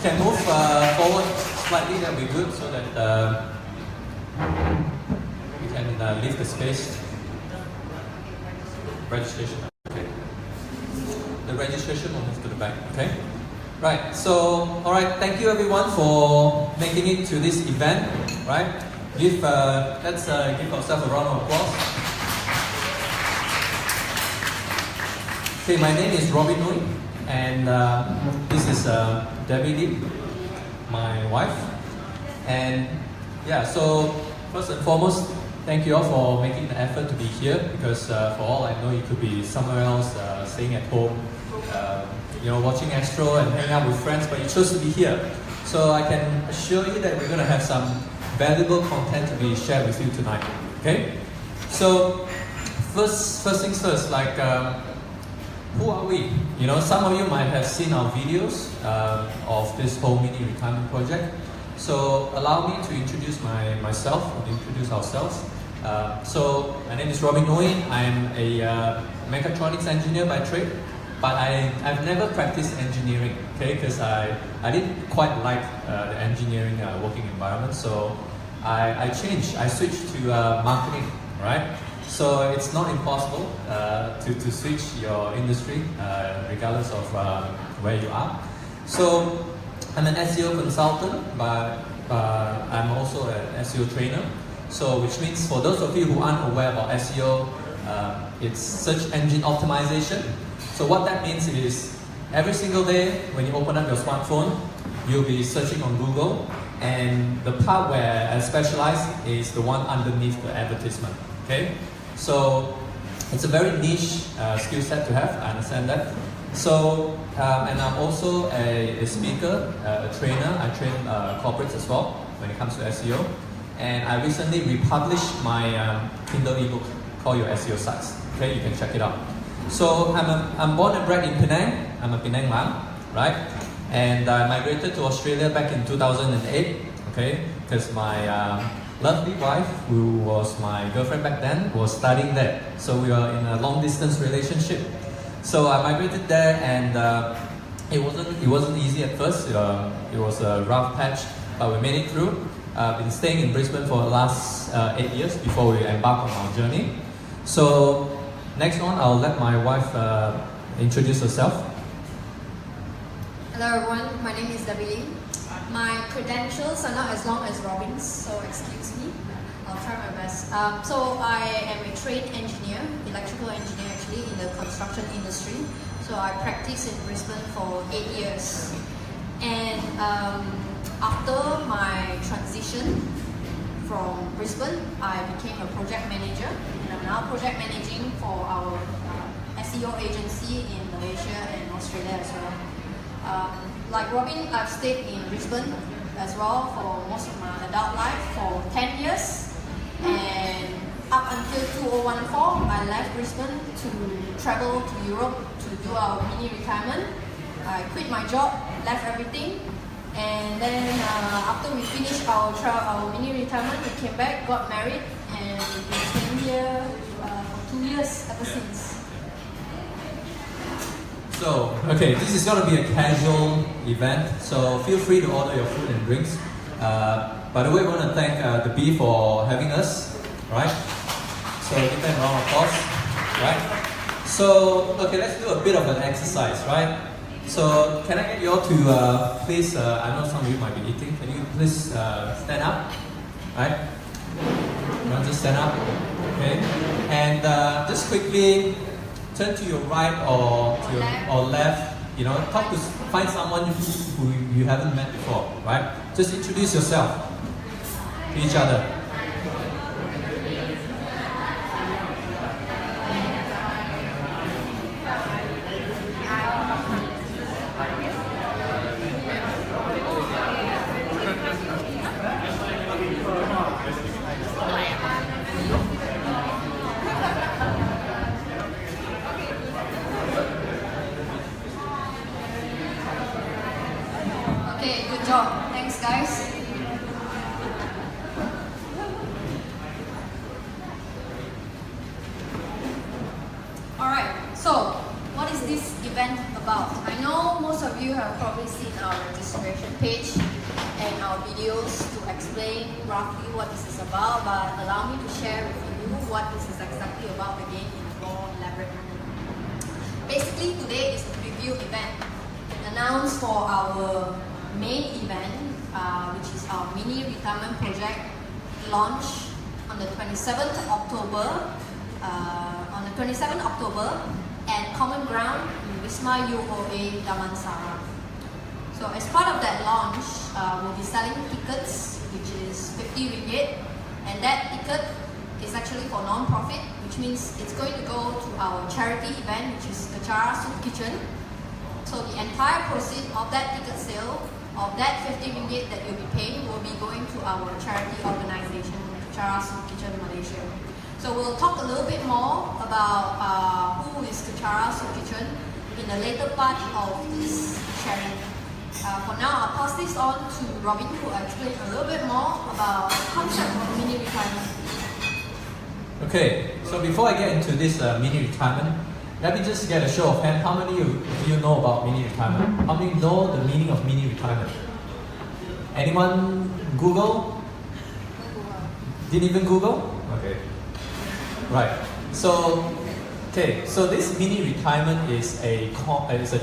can move forward slightly, that would be good, so that we can leave the space. Registration. Okay. The registration will move to the back. Okay. Right. So, all right. Thank you everyone for making it to this event. Right. Let's give ourselves a round of applause. Okay. My name is Robin Nui, and this is Debbie Lee, my wife. And yeah. So first and foremost, thank you all for making the effort to be here, because for all I know, you could be somewhere else, staying at home, watching Astro and hanging out with friends, but you chose to be here. So I can assure you that we're going to have some valuable content to be shared with you tonight. Okay? So first things first, like who are we? Some of you might have seen our videos of this whole mini retirement project. So allow me to introduce myself, or introduce ourselves. So my name is Robin Nui. I'm a mechatronics engineer by trade, but I've never practiced engineering, okay? Because I didn't quite like the engineering working environment, so I changed. I switched to marketing, right? So it's not impossible to switch your industry regardless of where you are. So I'm an SEO consultant, but I'm also an SEO trainer. So which means for those of you who aren't aware about SEO, it's search engine optimization. So what that means is every single day when you open up your smartphone, you'll be searching on Google, and the part where I specialize is the one underneath the advertisement. Okay, so it's a very niche skill set to have. I understand that. So, and I'm also a speaker, a trainer. I train corporates as well when it comes to SEO. And I recently republished my Kindle ebook called Your SEO Sucks. Okay, you can check it out. So I'm born and bred in Penang. I'm a Penang man, right? And I migrated to Australia back in 2008. Okay, because my lovely wife, who was my girlfriend back then, was studying there. So we were in a long distance relationship. So I migrated there, and it wasn't easy at first. It was a rough patch, but we made it through. I've been staying in Brisbane for the last 8 years before we embark on our journey. So next on, I'll let my wife introduce herself. Hello everyone, my name is Debbie Lee. My credentials are not as long as Robin's, so excuse me. I'll try my best. So I am a trained engineer, electrical engineer actually, in the construction industry. So I practiced in Brisbane for 8 years. And after my transition from Brisbane, I became a project manager. And I'm now project managing for our SEO agency in Malaysia and Australia as well. Like Robin, I've stayed in Brisbane as well for most of my adult life for 10 years. And up until 2014, I left Brisbane to travel to Europe to do our mini retirement. I quit my job, left everything, and then after we finished our mini retirement, we came back, got married, and we've been staying here for 2 years ever since. So, okay, this is going to be a casual event, so feel free to order your food and drinks. By the way, I want to thank the Bee for having us, right? So give them a round of applause, right? So, okay, let's do a bit of an exercise, right? So, can I get you all to please, I know some of you might be eating, can you please stand up, right? Everyone just stand up, okay? And just quickly turn to your right or to your left, find someone who you haven't met before, right? Just introduce yourself to each other. Okay, good job. Thanks, guys. Alright, so what is this event about? I know most of you have probably seen our registration Instagram page and our videos to explain roughly what this is about, but allow me to share with you what this is exactly about again in a more elaborate manner. Basically, today is a preview event announced for our main event, which is our mini retirement project launch on the 27th October. At Common Ground in Wisma UOA Damansara. So as part of that launch, we'll be selling tickets, which is 50 ringgit, and that ticket is actually for non-profit, which means it's going to go to our charity event, which is Kechara Soup Kitchen. So the entire proceeds of that ticket sale, of that 50 ringgit that you'll be paying, will be going to our charity organization, Kechara Soup Kitchen Malaysia. So we'll talk a little bit more about who is Kechara Soup Kitchen in the later part of this sharing. For now, I'll pass this on to Robin, who will explain a little bit more about the concept of mini retirement. Okay, so before I get into this mini retirement, let me just get a show of hands. How many of you know about mini retirement? How many know the meaning of mini retirement? Anyone Google? Didn't even Google? Okay. Right. So this mini retirement is a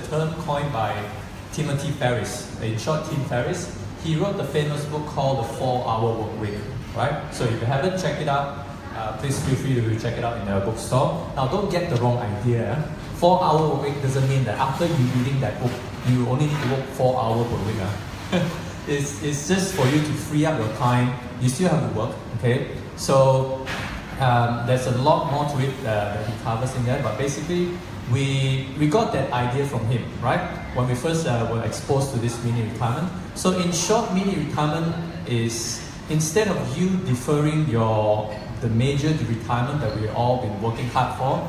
term coined by Timothy Ferriss. In short, Tim Ferriss. He wrote the famous book called The 4-Hour Workweek. Right. So if you haven't checked it out, please feel free to check it out in the bookstore. Now, don't get the wrong idea. 4-hour workweek doesn't mean that after you reading that book, you only need to work 4 hours per week. It's just for you to free up your time. You still have to work. Okay. So there's a lot more to it that he covers in there, but basically we got that idea from him, right? When we first were exposed to this mini retirement. So in short, mini retirement is instead of you deferring the major retirement that we've all been working hard for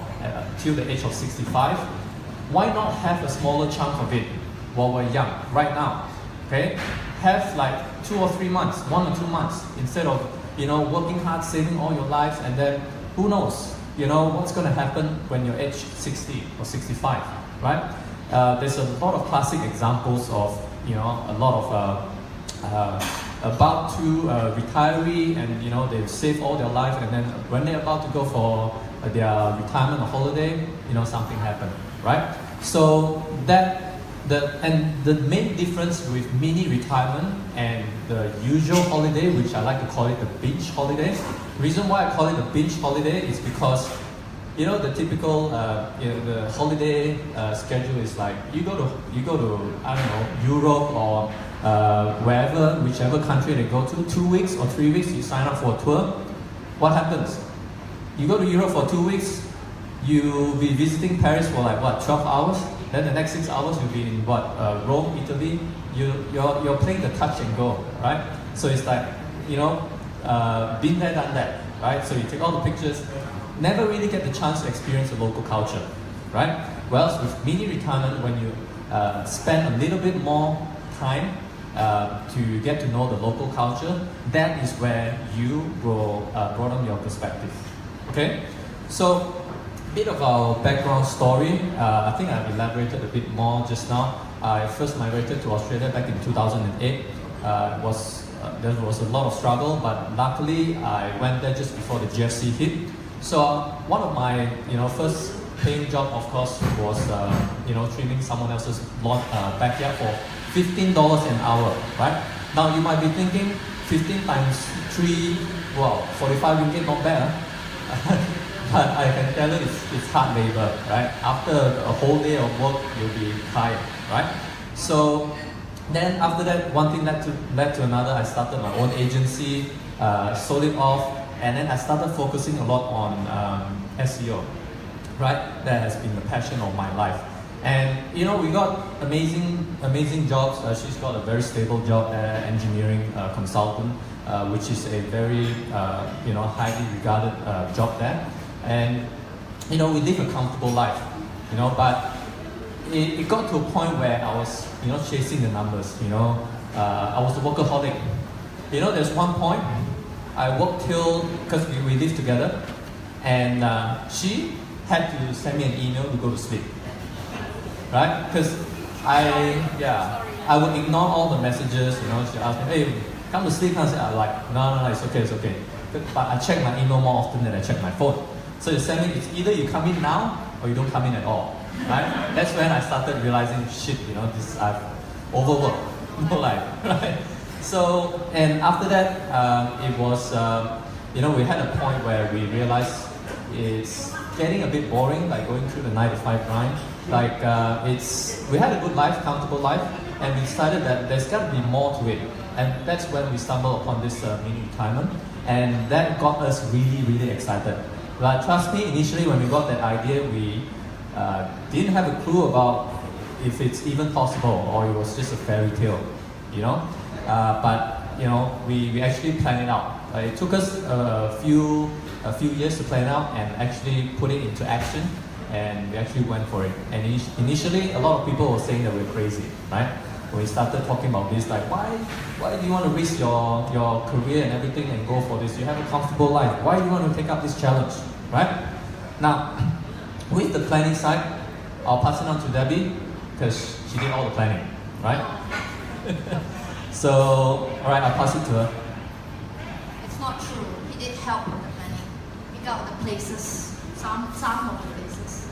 till the age of 65, why not have a smaller chunk of it while we're young, right now? Okay, have like 2 or 3 months, 1 or 2 months, instead of working hard, saving all your life, and then who knows, what's going to happen when you're age 60 or 65, right? There's a lot of classic examples of, a lot of about to retiree, and they've saved all their life, and then when they're about to go for their retirement or holiday, something happened, right? So the main difference with mini retirement and the usual holiday, which I like to call it the binge holiday. The reason why I call it the binge holiday is because the typical the holiday schedule is like you go to I don't know, Europe or wherever, whichever country they go to, 2 weeks or 3 weeks, you sign up for a tour. What happens? You go to Europe for 2 weeks, you'll be visiting Paris for like what, 12 hours? Then the next 6 hours you'll be in what, Rome, Italy. You're playing the touch and go, right? So it's like, been there, done that, right? So you take all the pictures, never really get the chance to experience the local culture, right? Whereas with mini retirement, when you spend a little bit more time to get to know the local culture, that is where you will broaden your perspective. Okay, so a bit of our background story. I think I've elaborated a bit more just now. I first migrated to Australia back in 2008. There was a lot of struggle, but luckily I went there just before the GFC hit. So one of my first paying job, of course, was trimming someone else's lawn backyard for $15 an hour, right? Now you might be thinking 15 times 3, wow, 45 ringgit, not bad. But I can tell you it's hard labor, right? After a whole day of work, you'll be tired, right? So then after that, one thing led to another. I started my own agency, sold it off, and then I started focusing a lot on SEO, right? That has been the passion of my life. And we got amazing jobs. She's got a very stable job there, engineering consultant, which is a very highly regarded job there. And we live a comfortable life, but it got to a point where I was chasing the numbers. I was a workaholic. There's one point I worked till, because we lived together, and she had to send me an email to go to sleep, right? Because I would ignore all the messages. You know, she asked me, "Hey, come to sleep." I said, "I'm like, no, it's okay, it's okay." But I check my email more often than I check my phone. So you send me, it's either you come in now or you don't come in at all, right? That's when I started realizing, shit, you know, this I've overworked, no life, right? So, and after that, it was, you know, we had a point where we realized it's getting a bit boring, like going through the 9 to 5 grind. Like, we had a good life, comfortable life, and we decided that there's got to be more to it. And that's when we stumbled upon this mini retirement, and that got us really, really excited. But trust me, initially when we got that idea, we didn't have a clue about if it's even possible or it was just a fairy tale, you know. But you know, we actually planned it out. It took us a few years to plan out and actually put it into action, and we actually went for it. And initially, a lot of people were saying that we're crazy, right? When we started talking about this, like, why do you want to risk your career and everything and go for this? You have a comfortable life. Why do you want to take up this challenge, right? Now, with the planning side, I'll pass it on to Debbie because she did all the planning, right? So, all right, I'll pass it to her. It's not true. He did help with the planning. Pick out the places, some of the places.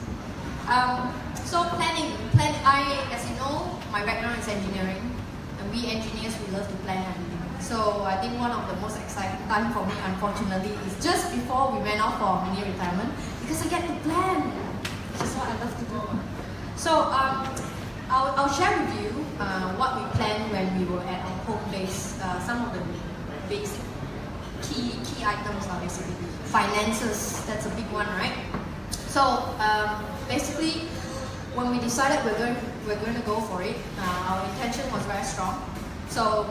So planning, as you know, my background is engineering, and we engineers, we love to plan everything. So I think one of the most exciting time for me, unfortunately, is just before we went off for mini retirement, because I get to plan, which is what I love to do. So I'll share with you what we planned when we were at our home base. Some of the basic key items are basically finances. That's a big one, right? So basically, when we decided we're going to go for it, our intention was very strong. So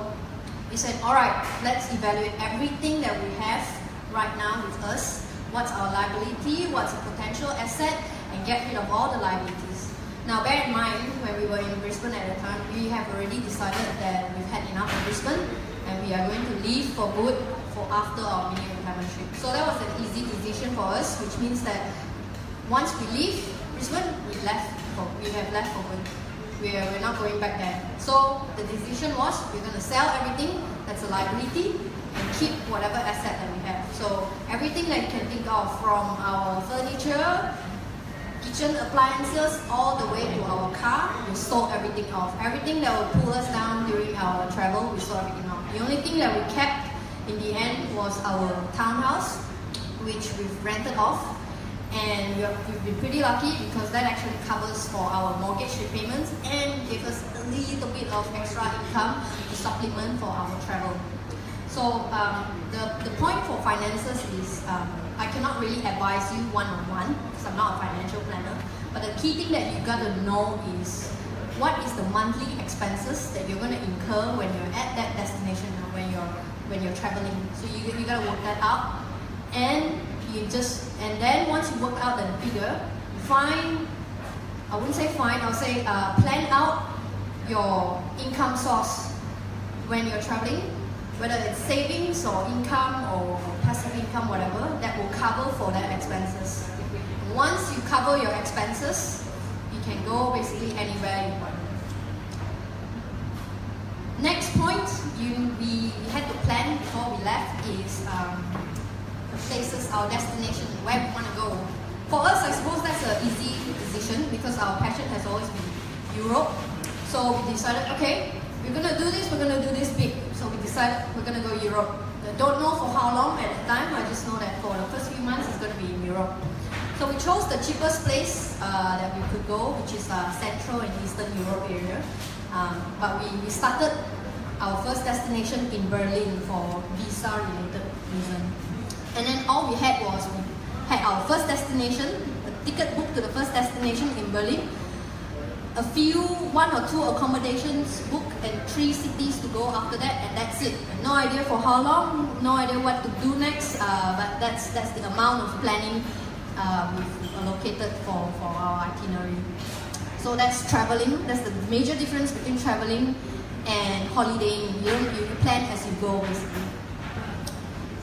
we said, all right, let's evaluate everything that we have right now with us. What's our liability? What's a potential asset? And get rid of all the liabilities. Now, bear in mind, when we were in Brisbane at the time, we have already decided that we've had enough of Brisbane, and we are going to leave for good for after our mini retirement trip. So that was an easy decision for us, which means that once we leave Brisbane, we have left for good. We're not going back there. So the decision was we're going to sell everything that's a liability and keep whatever asset that we have. So everything that you can think of, from our furniture, kitchen appliances, all the way to our car, we sold everything off. Everything that would pull us down during our travel, we sold everything off. The only thing that we kept in the end was our townhouse, which we've rented off. And we've been pretty lucky because that actually covers for our mortgage repayments and gave us a little bit of extra income to supplement for our travel. So the point for finances is I cannot really advise you one-on-one because I'm not a financial planner. But the key thing that you got to know is what is the monthly expenses that you're going to incur when you're at that destination or when you're traveling. So you got to work that out. And then once you work out the figure, I'll say plan out your income source when you're traveling, whether it's savings or income or passive income, whatever, that will cover for that expenses. Once you cover your expenses, you can go basically anywhere you want. Next point we had to plan before we left is places, our destination, where we want to go. For us, I suppose that's an easy decision because our passion has always been Europe. So we decided, okay, we're going to do this big. So we decided we're going to go Europe. I don't know for how long at the time, I just know that for the first few months it's going to be in Europe. So we chose the cheapest place that we could go, which is Central and Eastern Europe area. But we started our first destination in Berlin for visa-related reason. And then all we had was we had our first destination, a ticket booked to the first destination in Berlin, one or two accommodations booked, and 3 cities to go after that, and that's it. And no idea for how long, no idea what to do next, but that's the amount of planning we've allocated for our itinerary. So that's traveling. That's the major difference between traveling and holidaying. You plan as you go, basically.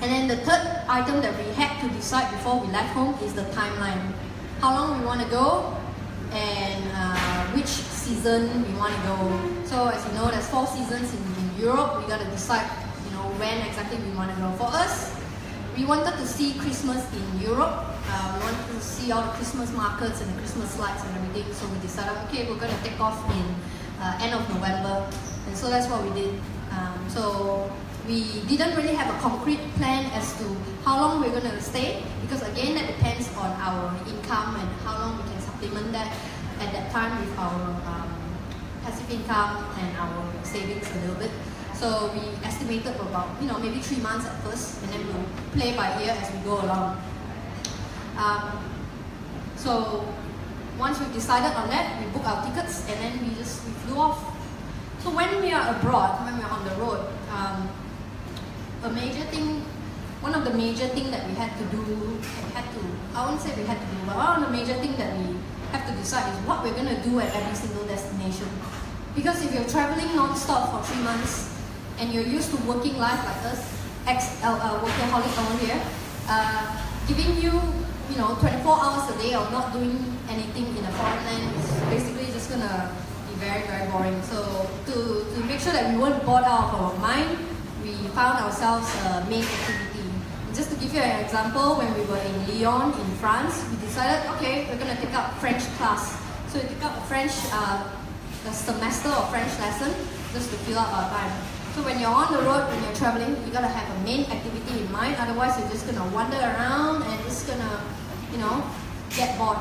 And then the third item that we had to decide before we left home is the timeline. How long we want to go and which season we want to go. So as you know, there's 4 seasons in Europe. We got to decide, when exactly we want to go. For us, we wanted to see Christmas in Europe. We wanted to see all the Christmas markets and the Christmas lights and everything. So we decided, okay, we're going to take off in end of November. And so that's what we did. So we didn't really have a concrete plan as to how long we're going to stay, because again, that depends on our income and how long we can supplement that at that time with our passive income and our savings a little bit. So we estimated about, maybe 3 months at first, and then we'll play by ear as we go along. So once we've decided on that, we book our tickets, and then we flew off. So when we are abroad, when we're on the road, one of the major things that we had to do, I won't say we had to do, but one of the major things that we have to decide is what we're going to do at every single destination. Because if you're traveling non-stop for 3 months, and you're used to working life like us, workaholic over here, giving you, 24 hours a day of not doing anything in a foreign land is basically just gonna be very, very boring. So to make sure that we weren't bored out of our mind, we found ourselves a main activity. Just to give you an example, when we were in Lyon, in France, we decided, okay, we're gonna take up French class. So we took up a semester of French lesson just to fill up our time. So when you're on the road, when you're traveling, you gotta have a main activity in mind. Otherwise, you're just gonna wander around and just gonna, get bored.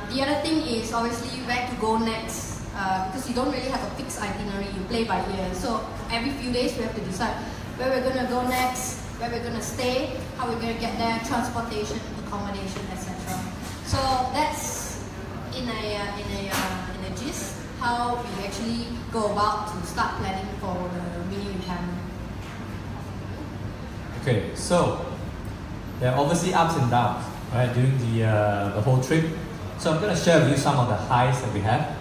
The other thing is obviously where to go next, because you don't really have a fixed itinerary. You play by ear. So every few days, we have to decide where we're gonna go next, where we're gonna stay, how we're gonna get there, transportation, accommodation, etc. So that's in a gist how we actually go about to start planning for the mini retirement. Okay, so there are obviously ups and downs, right, during the whole trip. So I'm going to share with you some of the highs that we had.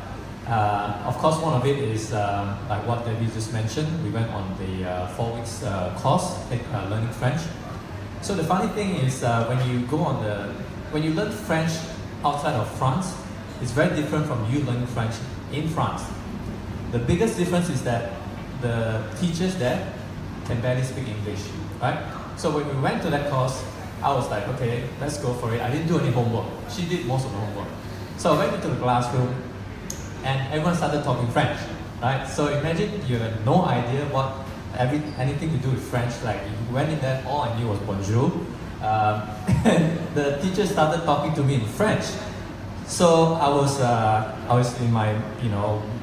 Of course, one of it is like what Debbie just mentioned. We went on the 4 weeks course, learning French. So the funny thing is, when you learn French outside of France, it's very different from you learning French in France. The biggest difference is that the teachers there can barely speak English, right? So when we went to that course, I was like, okay, let's go for it. I didn't do any homework. She did most of the homework. So I went into the classroom and everyone started talking French, right? So imagine you had no idea anything to do with French. Like you went in there, all I knew was bonjour. And the teacher started talking to me in French. So I was in my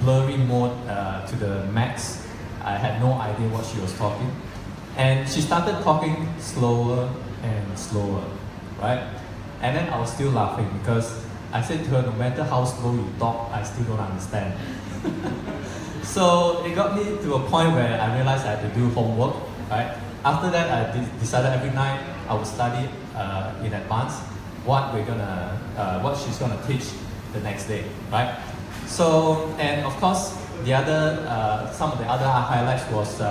blurry mode to the max. I had no idea what she was talking, and she started talking slower and slower, right? And then I was still laughing because I said to her, no matter how slow you talk, I still don't understand. So it got me to a point where I realized I had to do homework, right? After that, I decided every night I would study in advance what she's gonna teach the next day, right? So, and of course, some of the other highlights was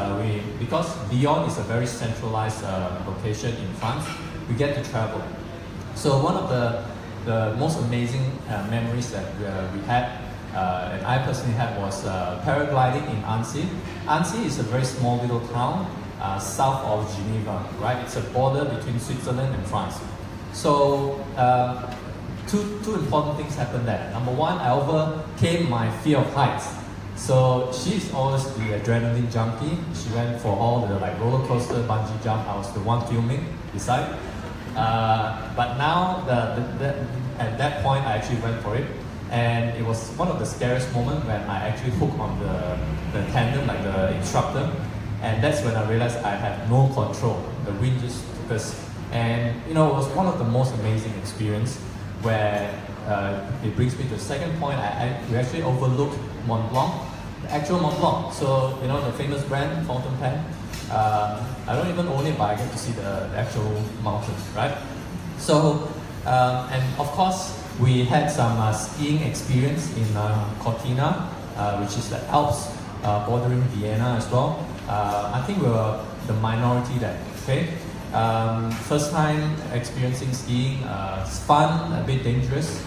because Lyon is a very centralized location in France, we get to travel. So one of the most amazing memories that we had, and I personally had, was paragliding in Annecy. Annecy is a very small little town south of Geneva, right? It's a border between Switzerland and France. So two important things happened there. Number one, I overcame my fear of heights. So she's always the adrenaline junkie. She went for all the roller coaster, bungee jump. I was the one filming beside. But now at that point, I actually went for it, and it was one of the scariest moments when I actually hooked on the tandem, like the instructor, and that's when I realized I had no control. The wind just took us. And it was one of the most amazing experience where it brings me to the second point. We actually overlooked Mont Blanc, the actual Mont Blanc. So the famous brand Fountain Pen. I don't even own it, but I get to see the actual mountain, right? So and of course we had some skiing experience in Cortina, which is the Alps bordering Vienna as well. I think we were the minority there. Okay. First time experiencing skiing, it's fun, a bit dangerous.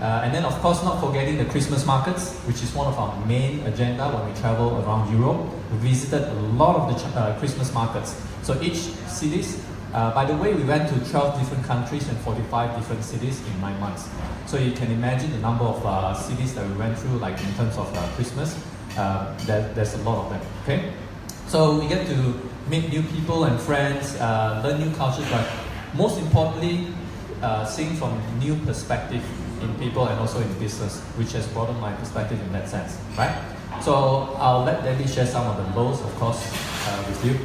And then of course not forgetting the Christmas markets, which is one of our main agenda when we travel around Europe. We visited a lot of the Christmas markets. So each cities, by the way, we went to 12 different countries and 45 different cities in 9 months. So you can imagine the number of cities that we went through, like in terms of Christmas. There's a lot of them, okay? So we get to meet new people and friends, learn new cultures, but most importantly, seeing from new perspective in people and also in business, which has broadened my perspective in that sense, right? So I'll let Debbie share some of the lows, of course, with you.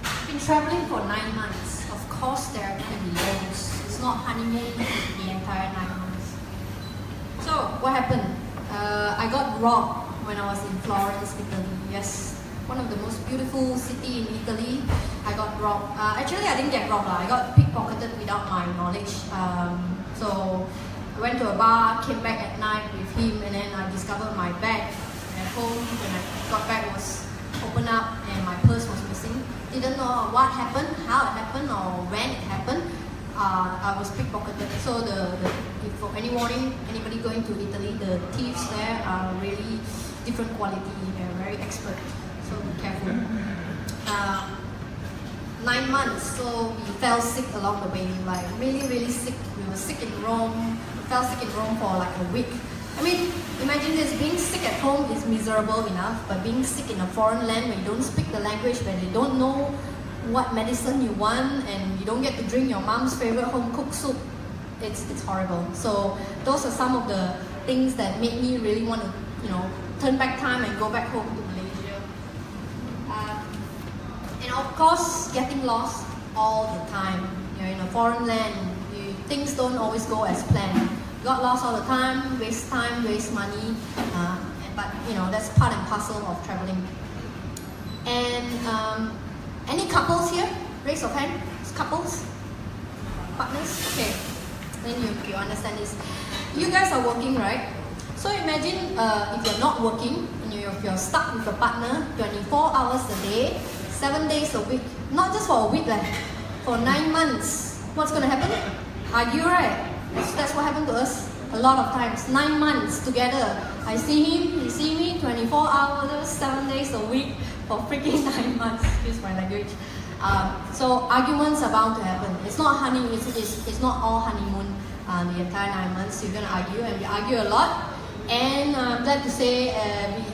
I've been traveling for 9 months. Of course, there are going to be lows. It's not honeymoon the entire 9 months. So what happened? I got robbed when I was in Florence, Italy. Yes, one of the most beautiful city in Italy. I got robbed. Actually, I didn't get robbed. I got pickpocketed without my knowledge. So I went to a bar, came back at night with him, and then I discovered my bag at home. When I got back, it was opened up and my purse was missing. Didn't know what happened, how it happened, or when it happened. I was pickpocketed. So if for any warning, anybody going to Italy, the thieves there are really different quality. They're very expert. So be careful. 9 months, so we fell sick along the way, like really sick. We were sick in Rome, fell sick in Rome for like a week. I mean, imagine this, being sick at home is miserable enough, but being sick in a foreign land where you don't speak the language, where they don't know what medicine you want, and you don't get to drink your mom's favorite home cooked soup, it's horrible. So those are some of the things that made me really want to, turn back time and go back home to Malaysia. And of course, getting lost all the time. You're in a foreign land, things don't always go as planned. Got lost all the time, waste money, but that's part and parcel of traveling. And any couples here? Raise your hand. Couples? Partners? Okay. Then you understand this. You guys are working, right? So imagine if you're not working and you're stuck with a partner 24 hours a day, 7 days a week. Not just for a week, for 9 months. What's going to happen? Argue, right? That's what happened to us a lot of times. 9 months together. I see him, he see me, 24 hours, 7 days a week for freaking 9 months. Excuse my language. So arguments are bound to happen. It's not it's not all honeymoon the entire 9 months. You're gonna argue, and we argue a lot. And I'm glad to say,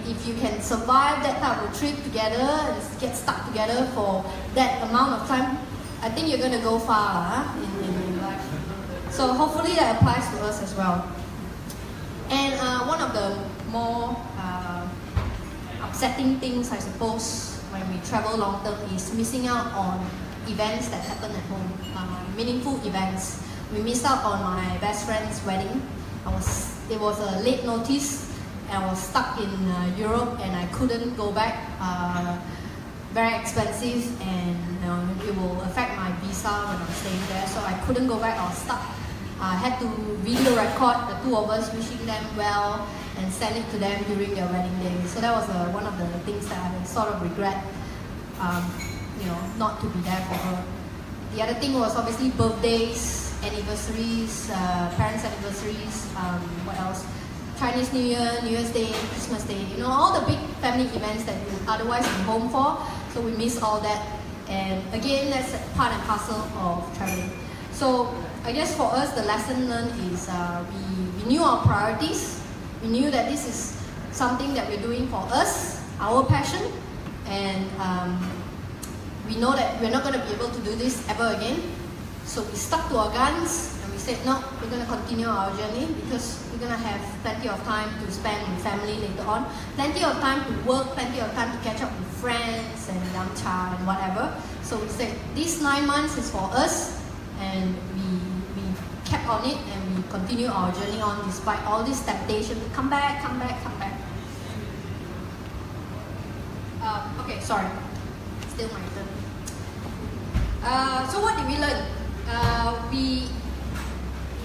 if you can survive that type of trip together and get stuck together for that amount of time, I think you're gonna go far in life. So hopefully that applies to us as well. And one of the more upsetting things, I suppose, when we travel long term is missing out on events that happen at home, meaningful events. We missed out on my best friend's wedding. It was a late notice, and I was stuck in Europe, and I couldn't go back. Very expensive, and it will affect my visa when I'm staying there. So I couldn't go back. I was stuck. I had to video record the two of us wishing them well and send it to them during their wedding day. So that was one of the things that I sort of regret, not to be there for her. The other thing was obviously birthdays, anniversaries, parents' anniversaries, what else? Chinese New Year, New Year's Day, Christmas Day, all the big family events that you otherwise be home for. So we miss all that. And again, that's part and parcel of traveling. So I guess for us, the lesson learned is we knew our priorities. We knew that this is something that we're doing for us, our passion, and we know that we're not going to be able to do this ever again. So we stuck to our guns and we said, no, we're going to continue our journey because we're going to have plenty of time to spend with family later on, plenty of time to work, plenty of time to catch up with friends and yamcha and whatever. So we said, these 9 months is for us, and we kept on it, and we continue our journey on despite all this temptation to come back. Okay, sorry, still my turn. So what did we learn?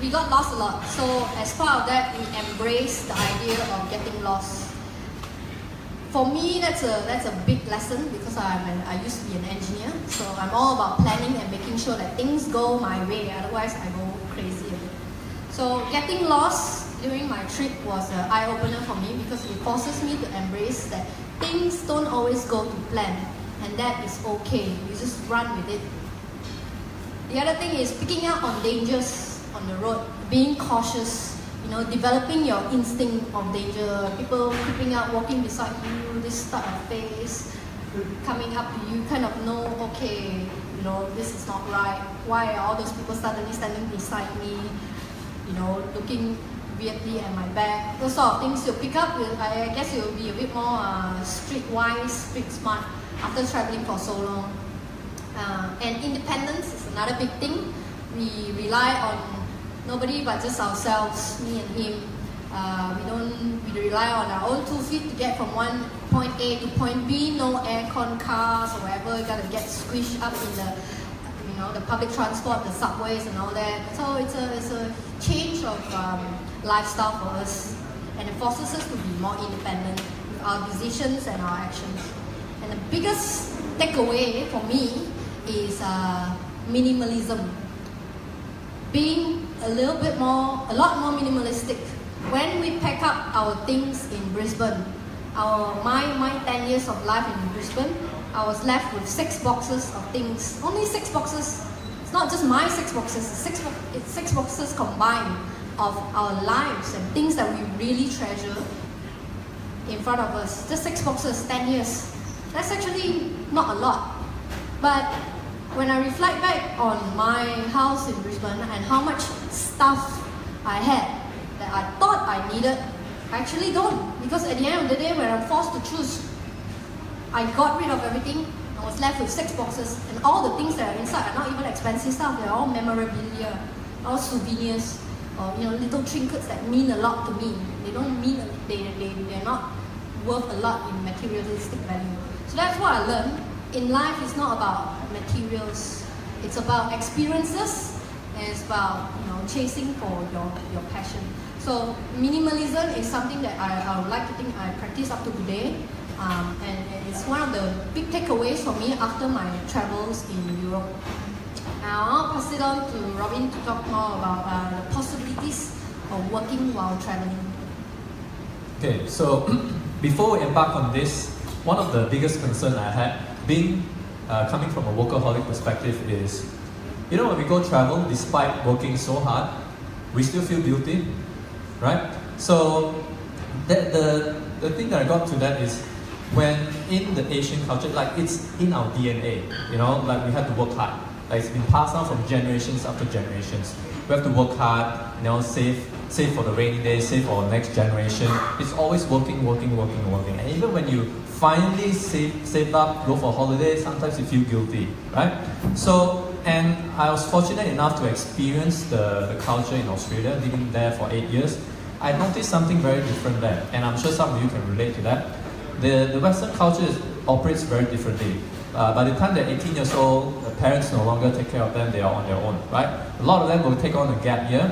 We got lost a lot. So as part of that, we embraced the idea of getting lost. For me, that's a big lesson because I used to be an engineer. So I'm all about planning and making sure that things go my way. Otherwise, I go crazy a bit. So getting lost during my trip was an eye-opener for me because it forces me to embrace that things don't always go to plan, and that is okay. You just run with it. The other thing is picking up on dangers on the road, being cautious, developing your instinct of danger. People creeping up, walking beside you, this type of face coming up to you, kind of know, okay, this is not right. Why are all those people suddenly standing beside me, looking weirdly at my back? Those sort of things you'll pick up. I guess you'll be a bit more streetwise, street smart after traveling for so long. And independence is another big thing. We rely on nobody but just ourselves, me and him. We rely on our own 2 feet to get from one point A to point B. No aircon cars or whatever. You gotta get squished up in the public transport, the subways and all that. So it's a change of lifestyle for us, and it forces us to be more independent with our decisions and our actions. And the biggest takeaway for me is minimalism. Being a lot more minimalistic. When we pack up our things in Brisbane, my 10 years of life in Brisbane, I was left with 6 boxes of things. Only 6 boxes. It's not just my 6 boxes. It's 6 boxes combined of our lives and things that we really treasure in front of us. Just 6 boxes, 10 years. That's actually not a lot. But when I reflect back on my house in Brisbane and how much stuff I had that I thought I needed, I actually don't. Because at the end of the day, when I'm forced to choose, I got rid of everything. I was left with 6 boxes, and all the things that are inside are not even expensive stuff. They're all memorabilia, all souvenirs, or little trinkets that mean a lot to me. They don't mean they're not worth a lot in materialistic value. So that's what I learned. In life, it's not about materials. It's about experiences, and it's about chasing for your passion. So minimalism is something that I would like to think I practice up to today, and it's one of the big takeaways for me after my travels in Europe. Now I'll pass it on to Robin to talk more about the possibilities of working while traveling. Okay, so before we embark on this, one of the biggest concerns I had, coming from a workaholic perspective, is, when we go travel, despite working so hard, we still feel guilty, right? So the thing that I got to that is, when in the Asian culture, like it's in our DNA, like we have to work hard. Like it's been passed down from generations after generations. We have to work hard, save for the rainy days, save for the next generation. It's always working. And even when you finally save up, go for a holiday, sometimes you feel guilty, right? So, and I was fortunate enough to experience the culture in Australia, living there for 8 years. I noticed something very different there, and I'm sure some of you can relate to that. The Western culture operates very differently. By the time they're 18 years old, the parents no longer take care of them, they are on their own, right? A lot of them will take on a gap year,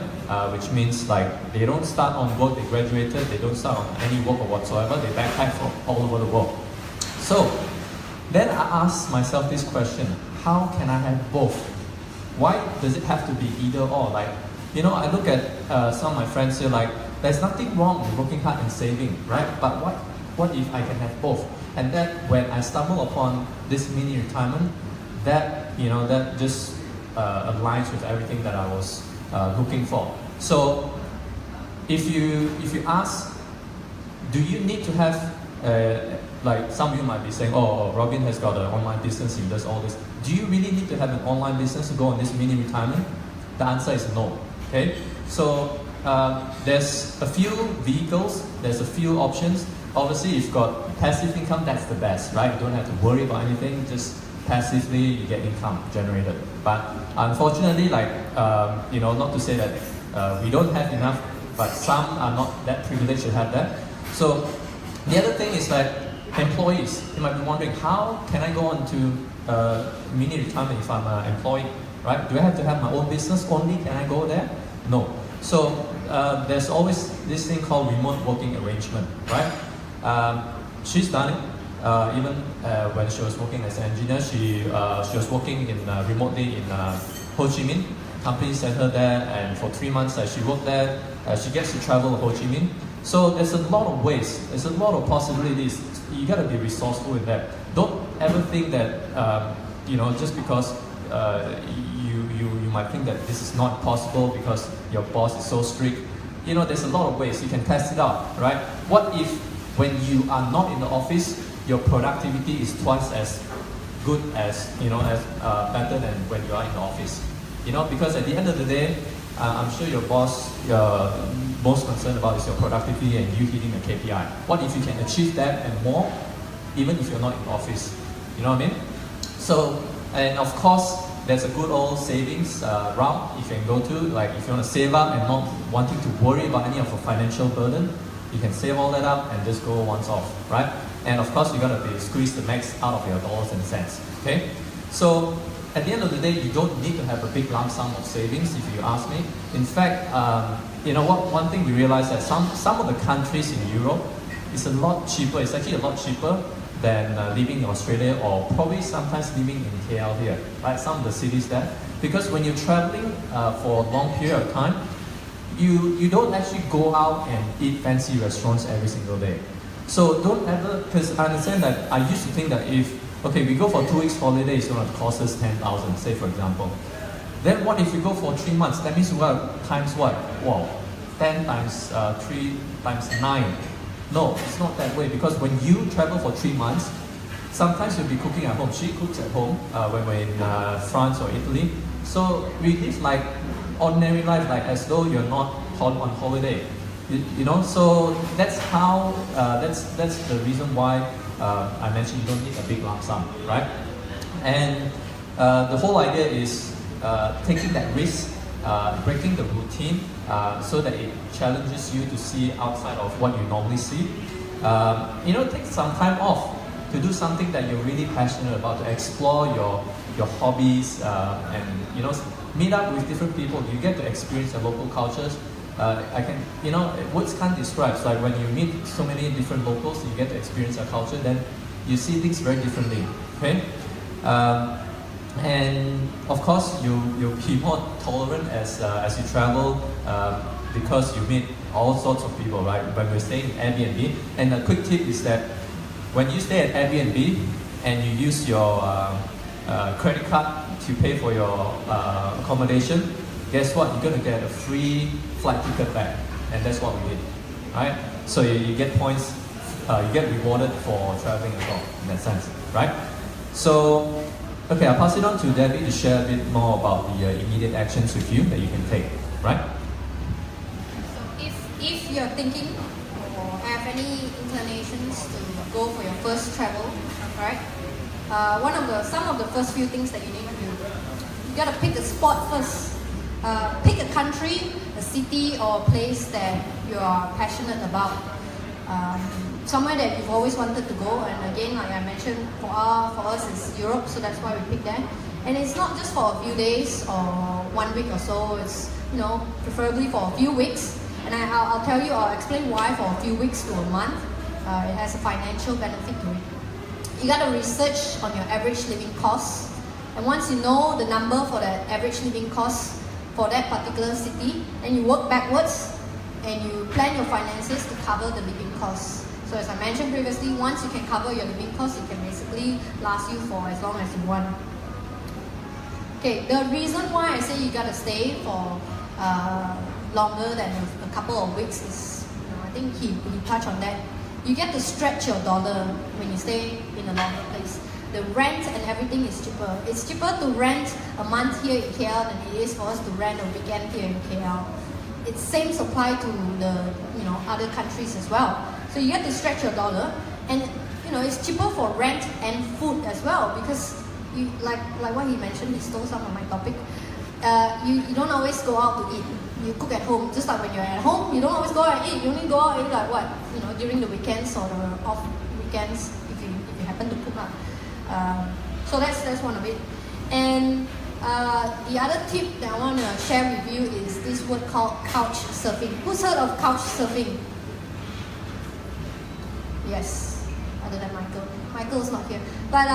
which means like they don't start on work, they graduated, they don't start on any work or whatsoever, they backpack from all over the world. So, then I asked myself this question, how can I have both? Why does it have to be either or? Like, I look at some of my friends here, like, there's nothing wrong with working hard and saving, right? But what if I can have both? And that when I stumble upon this mini retirement, that just aligns with everything that I was looking for. So if you ask, do you need to have like some of you might be saying, oh, Robin has got an online business, he does all this. Do you really need to have an online business to go on this mini retirement? The answer is no. Okay, so there's a few vehicles, there's a few options. Obviously, if you've got passive income, that's the best, right? You don't have to worry about anything, just passively you get income generated. But unfortunately, like, not to say that we don't have enough, but some are not that privileged to have that. So the other thing is that employees, you might be wondering, how can I go on to mini retirement if I'm employed, right? Do I have to have my own business only? Can I go there? No. So there's always this thing called remote working arrangement, right? She's done it. Even when she was working as an engineer, she was working remotely in Ho Chi Minh. company sent her there, and for 3 months she worked there. She gets to travel to Ho Chi Minh. So there's a lot of ways, there's a lot of possibilities. You gotta be resourceful in that. Don't ever think that just because you might think that this is not possible because your boss is so strict. There's a lot of ways you can test it out, right? What if when you are not in the office, your productivity is twice as good as better than when you are in the office? Because at the end of the day, I'm sure your boss most concerned about is your productivity and you hitting the KPI. What if you can achieve that and more, even if you're not in the office? You know what I mean? So, and of course, there's a good old savings route you can go to. Like if you want to save up and not wanting to worry about any of the financial burden, you can save all that up and just go once off, right? And of course, you gotta squeeze the max out of your dollars and cents. Okay, so at the end of the day, you don't need to have a big lump sum of savings, if you ask me. In fact, one thing we realized that some of the countries in Europe is a lot cheaper. It's actually a lot cheaper than living in Australia, or probably sometimes living in KL here, right? Some of the cities there. Because when you're traveling for a long period of time, you don't actually go out and eat fancy restaurants every single day. So don't ever, because I understand that I used to think that if, okay, we go for 2 weeks holiday, it's going to cost us 10,000, say for example. Then what if we go for 3 months? That means we got times what? Wow, 10 times 3 times 9. No, it's not that way, because when you travel for 3 months, sometimes you'll be cooking at home. She cooks at home when we're in France or Italy. So we live like ordinary life, like as though you're not on holiday. So that's how, that's the reason why I mentioned you don't need a big lump sum, right? And the whole idea is taking that risk, breaking the routine, so that it challenges you to see outside of what you normally see. Take some time off to do something that you're really passionate about, to explore your hobbies, and meet up with different people. You get to experience the local cultures. Words can't describe. So like when you meet so many different locals, you get to experience their culture, then you see things very differently. Okay, and of course you'll be more tolerant as you travel, because you meet all sorts of people, right? When we stay in Airbnb, and a quick tip is that when you stay at Airbnb and you use your credit card to pay for your accommodation, guess what? You're going to get a free flight ticket back, and that's what we did, right? So you get points, you get rewarded for traveling as well, in that sense, right? So, okay, I'll pass it on to Debbie to share a bit more about the immediate actions with you that you can take, right? So if you're thinking or have any inclinations to go for your first travel, right? Some of the first few things that you need to do, you gotta pick a spot first. Pick a country, a city, or a place that you are passionate about. Somewhere that you've always wanted to go, and again, like I mentioned, for us it's Europe, so that's why we picked that. And it's not just for a few days or 1 week or so, it's preferably for a few weeks. And I'll explain why for a few weeks to a month. It has a financial benefit to it. You gotta research on your average living costs, and once you know the number for that average living costs for that particular city, and you work backwards and you plan your finances to cover the living costs. So as I mentioned previously, once you can cover your living costs, it can basically last you for as long as you want. Okay, the reason why I say you gotta stay for longer than a couple of weeks is, I think he touched on that. You get to stretch your dollar when you stay in a longer place. The rent and everything is cheaper. It's cheaper to rent a month here in KL than it is for us to rent a weekend here in KL. It's same supply to the other countries as well. So you get to stretch your dollar, and it's cheaper for rent and food as well, because you like what he mentioned. He stole some of my topic. You don't always go out to eat. You cook at home. Just like when you're at home, you don't always go out and eat. You only go out and eat like what? During the weekends or the off weekends, if you happen to cook up. So that's one of it. And the other tip that I want to share with you is this word called couch surfing. Who's heard of couch surfing? Yes, other than Michael. Michael's not here. But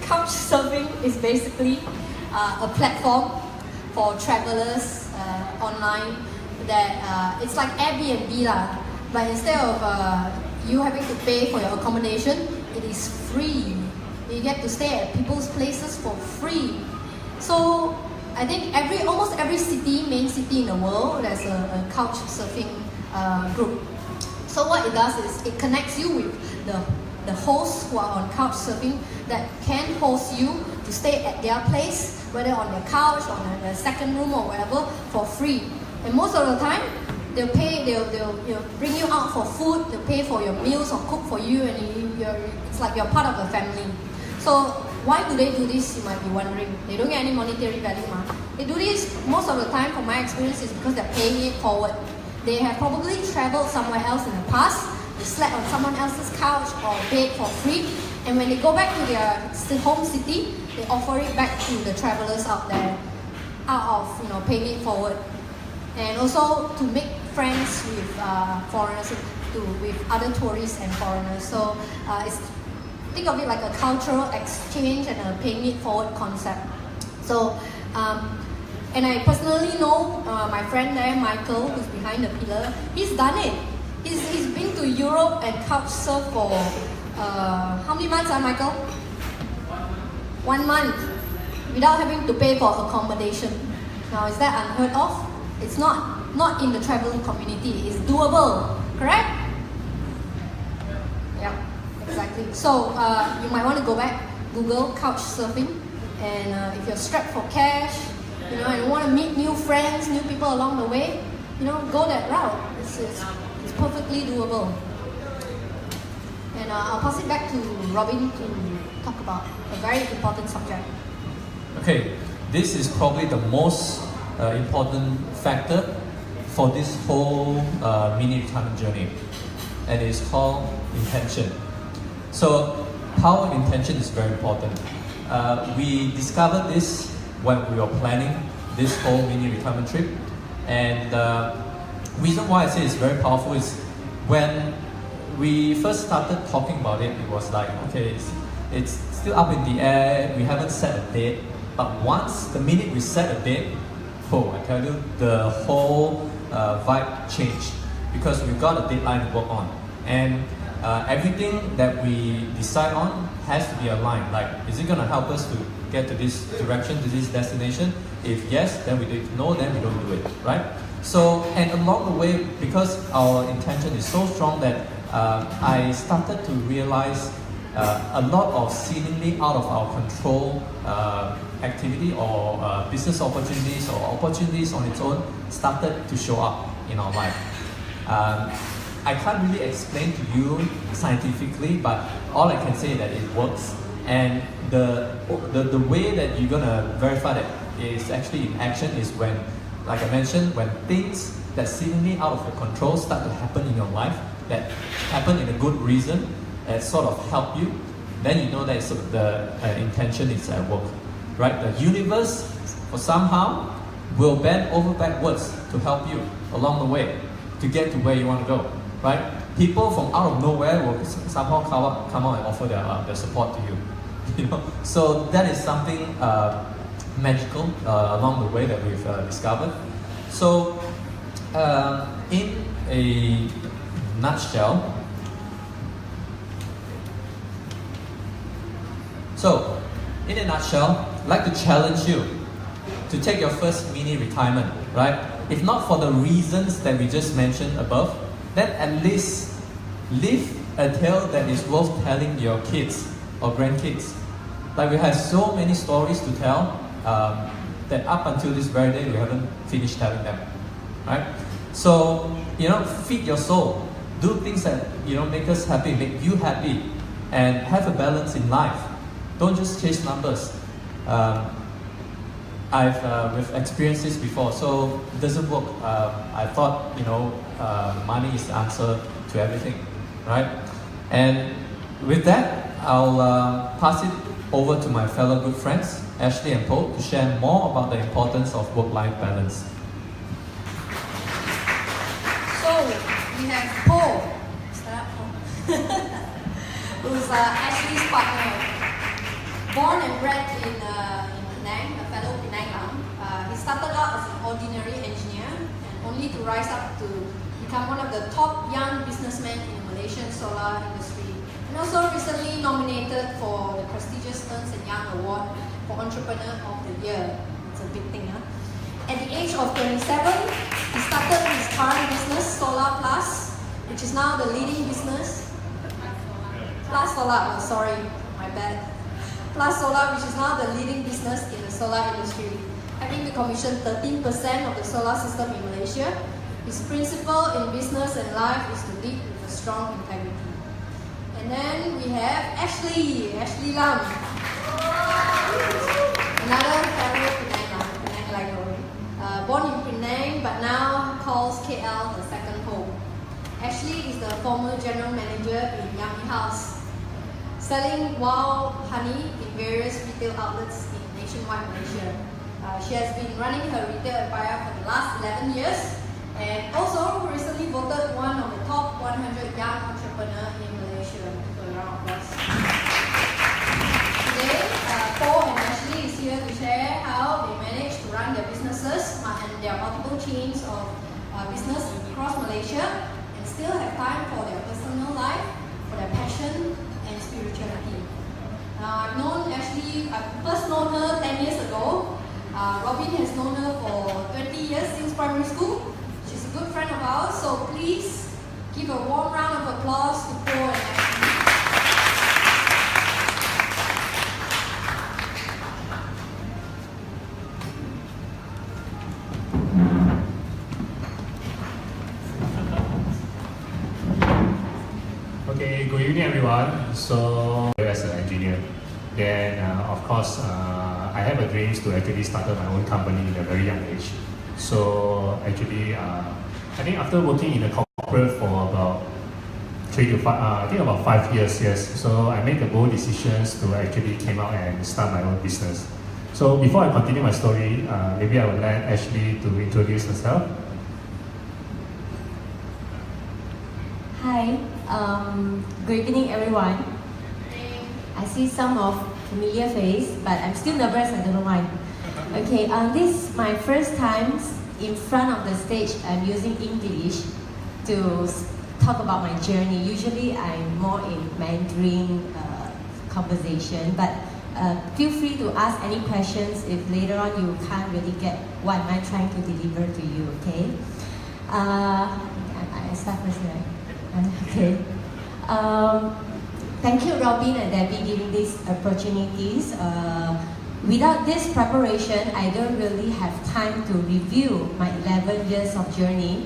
couch surfing is basically a platform for travelers online that it's like Airbnb lah, but instead of you having to pay for your accommodation, it is free. You get to stay at people's places for free. So I think almost every main city in the world, there's a couch surfing group. So what it does is it connects you with the hosts who are on couch surfing that can host you to stay at their place, whether on their couch, on the second room or whatever, for free. And most of the time, they'll bring you out for food, they'll pay for your meals or cook for you, and it's like you're part of the family. So why do they do this, you might be wondering. They don't get any monetary value. They do this most of the time, from my experience, is because they're paying it forward. They have probably traveled somewhere else in the past, they slept on someone else's couch or bed for free, and when they go back to their home city, they offer it back to the travelers out there, out of paying it forward. And also to make friends with foreigners, with other tourists and foreigners. So think of it like a cultural exchange and a paying it forward concept. So, and I personally know my friend there, Michael, who's behind the pillar. He's done it. He's been to Europe and couch surf for how many months, Michael? 1 month, without having to pay for accommodation. Now, is that unheard of? It's not in the traveling community. It's doable, correct? Yeah, exactly. So you might want to go back, Google couch surfing, and if you're strapped for cash, and you want to meet new friends, new people along the way, go that route. It's perfectly doable. And I'll pass it back to Robin to talk about a very important subject. Okay, this is probably the most important factor for this whole mini retirement journey, and it's called intention. So power of intention is very important. We discovered this when we were planning this whole mini retirement trip, and reason why I say it's very powerful is when we first started talking about it, it was like, okay, it's still up in the air, we haven't set a date, but once the minute we set a date, I tell you, the whole vibe changed, because we've got a deadline to work on, and everything that we decide on has to be aligned. Like, is it going to help us to get to this direction, to this destination? If yes, then we do it. No, then we don't do it, right? So, and along the way, because our intention is so strong that I started to realize a lot of seemingly out of our control activity or business opportunities or opportunities on its own started to show up in our life. I can't really explain to you scientifically, but all I can say is that it works. And the way that you're gonna verify that is actually in action is when, like I mentioned, when things that seemingly out of your control start to happen in your life, that happen in a good reason, that sort of help you, then you know that the intention is at work, right? The universe, for somehow, will bend over backwards to help you along the way to get to where you want to go, right? People from out of nowhere will somehow come out and offer their support to you. So that is something magical along the way that we've discovered. So in a nutshell, I'd like to challenge you to take your first mini retirement, right? If not for the reasons that we just mentioned above, then at least live a tale that is worth telling your kids or grandkids. Like, we have so many stories to tell that up until this very day we haven't finished telling them, right? So, feed your soul, do things that make us happy, make you happy, and have a balance in life. Don't just chase numbers. We've experienced this before, so it doesn't work. I thought money is the answer to everything, right? And with that, I'll pass it over to my fellow good friends, Ashley and Paul, to share more about the importance of work-life balance. So we have Paul, who's Ashley's partner. Born and bred in Penang, a fellow Penang. His started out as an ordinary engineer and only to rise up to become one of the top young businessmen in the Malaysian solar industry. And also recently nominated for the prestigious Ernst & Young Award for Entrepreneur of the Year. It's a big thing, huh? At the age of 27, he started his current business, Solar Plus, which is now the leading business. Plus Solar, oh, sorry, my bad. Plus Solar, which is now the leading business in the solar industry, having to commission 13% of the solar system in Malaysia. His principle in business and life is to lead with a strong integrity. And then we have Ashley Lam. Another fellow Penang like born in Penang but now calls KL the second home. Ashley is the former general manager in Yummy House, selling wild honey in various retail outlets in nationwide Malaysia. She has been running her retail empire for the last 11 years and also recently voted one of the top 100 young entrepreneurs in Malaysia. So a round of applause. Today, Paul and Ashley is here to share how they manage to run their businesses and their multiple chains of business across Malaysia and still have time for their personal life, for their passion and spirituality. I've known Ashley, I first known her 10 years ago. Robin has known her for 20 years since primary school. She's a good friend of ours, so please give a warm round of applause to Paul and Ashley. Okay, good evening everyone. So, as an engineer, then of course I have a dream to actually start my own company in a very young age. So actually, I think after working in a corporate for about 5 years, yes. So I made the bold decisions to actually came out and start my own business. So before I continue my story, maybe I would let Ashley to introduce herself. Hi, good evening everyone. I see some of familiar face, but I'm still nervous, I don't know why. Okay, this is my first time in front of the stage. I'm using English to talk about my journey. Usually I'm more in Mandarin conversation, but feel free to ask any questions if later on you can't really get what am I trying to deliver to you, okay? I start first, right? Okay. Thank you, Robin and Debbie, giving these opportunities. Without this preparation, I don't really have time to review my 11 years of journey,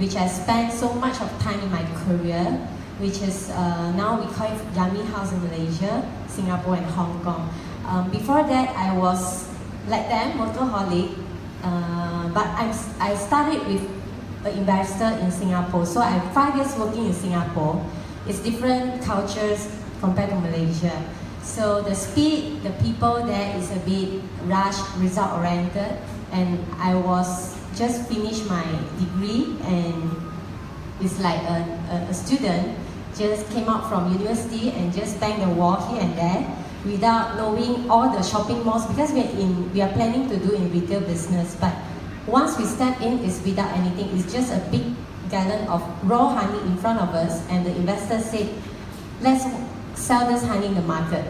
which I spent so much of time in my career, which is now we call it Yummy House in Malaysia, Singapore and Hong Kong. Before that, I was like them, motorholic, but I started with an investor in Singapore. So I have 5 years working in Singapore. It's different cultures compared to Malaysia. So the speed, the people there is a bit rush, result oriented, and I was just finished my degree and it's like a student just came out from university and just bang the wall here and there without knowing all the shopping malls because we are planning to do in retail business, but once we step in, it's without anything. It's just a big gallon of raw honey in front of us, and the investor said, let's sell this honey in the market.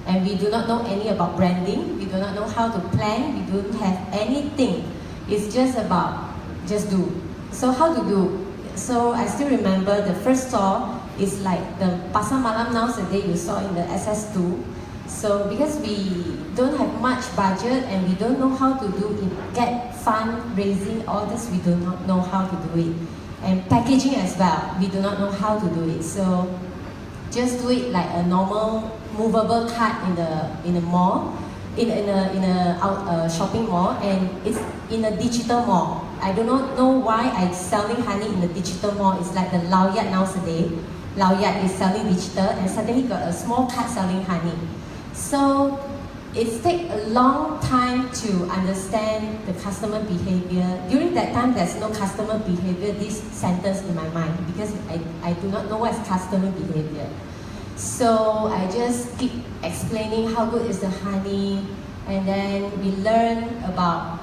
And we do not know any about branding, we do not know how to plan, we don't have anything. It's just about, just do. So how to do? So I still remember the first store is like the Pasar Malam nowadays you saw in the SS2. So because we don't have much budget and we don't know how to do it, get fundraising, all this we do not know how to do it. And packaging as well, we do not know how to do it. So just do it like a normal movable cart in a mall, in a shopping mall, and it's in a digital mall. I do not know why I'm selling honey in the digital mall. It's like the Lau Yat nowadays. Lau Yat is selling digital, and suddenly got a small cart selling honey. So it takes a long time to understand the customer behavior. During that time, there's no customer behavior, this sentence in my mind, because I do not know what's customer behavior. So I just keep explaining how good is the honey, And then we learn about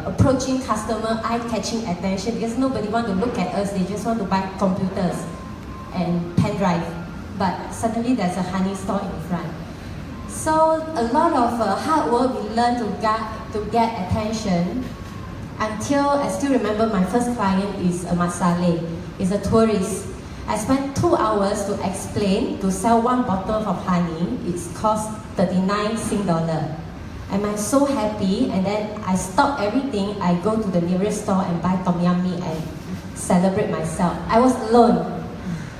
approaching customer, eye-catching attention, because nobody want to look at us, they just want to buy computers and pen drive. But suddenly there's a honey store in front. So a lot of hard work we learn to get attention, until I still remember my first client is a Masale, is a tourist. I spent 2 hours to explain, to sell 1 bottle of honey. It's cost 39 Sing dollar. And I'm so happy, and then I stop everything, I go to the nearest store and buy Tom Yum mee and celebrate myself. I was alone.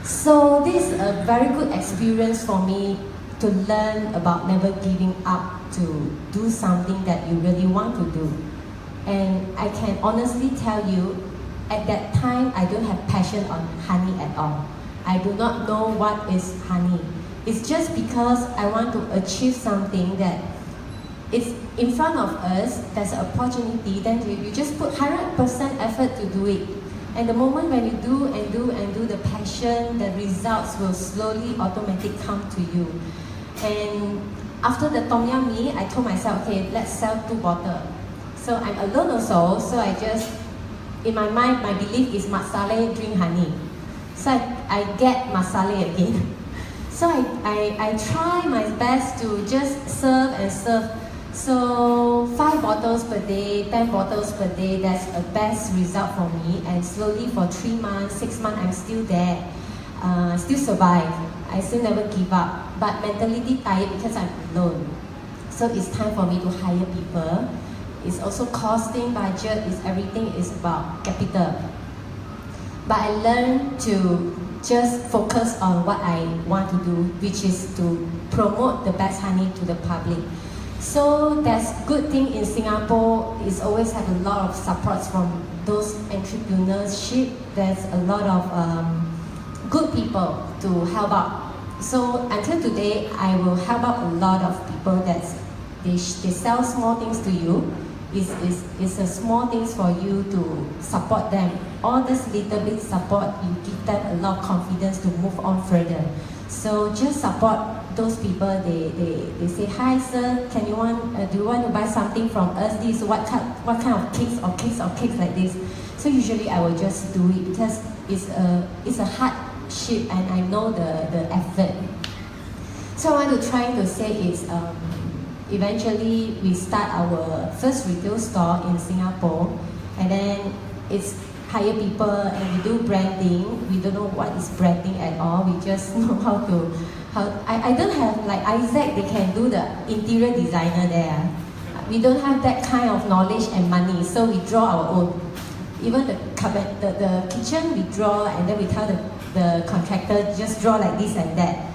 So this is a very good experience for me to learn about never giving up, to do something that you really want to do. And I can honestly tell you, at that time, I don't have passion on honey at all. I do not know what is honey. It's just because I want to achieve something that it's in front of us, there's an opportunity, then you just put 100% effort to do it. And the moment when you do and do and do, the passion, the results will slowly, automatically come to you. And after the Tom Yum mee, I told myself, okay, let's sell 2 bottles. So I'm alone also, so I just, in my mind, my belief is Masale drink honey. So I get Masale again. So I try my best to just serve and serve. So 5 bottles per day, 10 bottles per day, that's a best result for me. And slowly for 3 months, 6 months, I'm still there. Still survive. I still never give up. But mentality tired because I'm alone. So it's time for me to hire people. It's also costing, budget, it's everything is about capital. But I learned to just focus on what I want to do, which is to promote the best honey to the public. So that's good thing in Singapore is always have a lot of supports from those entrepreneurship. There's a lot of good people to help out. So until today, I will help out a lot of people that they sell small things to you. It's a small things for you to support them. All this little bit support, you give them a lot of confidence to move on further. So just support those people. They say, hi sir, do you want to buy something from us? This what kind of cakes or cakes like this. So usually I will just do it because it's a hardship and I know the effort. So I want to try to say is eventually we start our first retail store in Singapore, and then it's hire people and we do branding. We don't know what is branding at all. We just know I don't have like Isaac, they can do the interior designer there. We don't have that kind of knowledge and money, so we draw our own. Even the cupboard, the kitchen we draw, and then we tell the contractor just draw like this and that.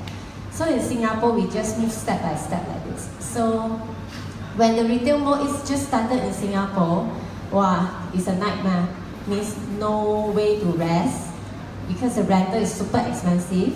So in Singapore, we just move step by step like this. So when the retail mall is just started in Singapore, wow, it's a nightmare. Means no way to rest because the rental is super expensive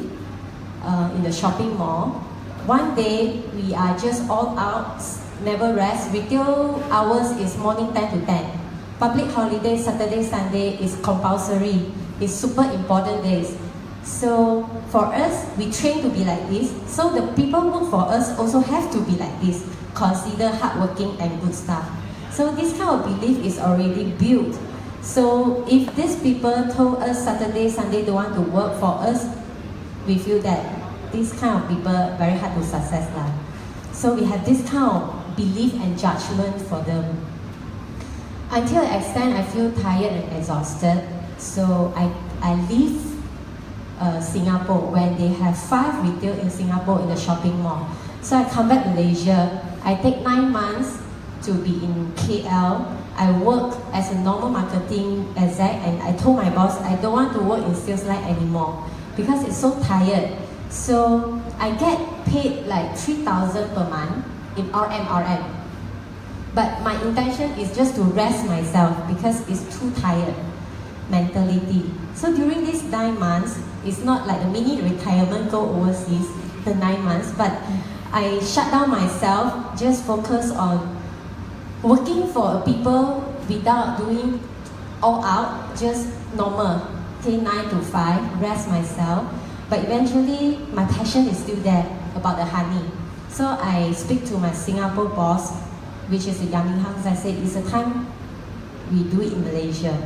in the shopping mall. One day we are just all out, never rest. Retail hours is morning 10 to 10. Public holiday, Saturday, Sunday is compulsory. It's super important days. So for us, we train to be like this. So the people who work for us also have to be like this. Consider hardworking and good stuff. So this kind of belief is already built. So if these people told us Saturday, Sunday don't want to work for us, we feel that this kind of people very hard to success lah. So we have this kind of belief and judgment for them. Until an extent I feel tired and exhausted. So I leave Singapore when they have 5 retail in Singapore in the shopping mall. So I come back to Malaysia. I take 9 months to be in KL. I work as a normal marketing exec, and I told my boss I don't want to work in sales line anymore because it's so tired. So I get paid like 3,000 per month in RM. But my intention is just to rest myself because it's too tired mentality. So during these 9 months, it's not like the mini retirement go overseas, the 9 months, but I shut down myself, just focus on working for people without doing all out, just normal, okay, 9 to 5, rest myself. But eventually, my passion is still there about the honey. So I speak to my Singapore boss, which is the Yummy House, I said it's a time we do it in Malaysia.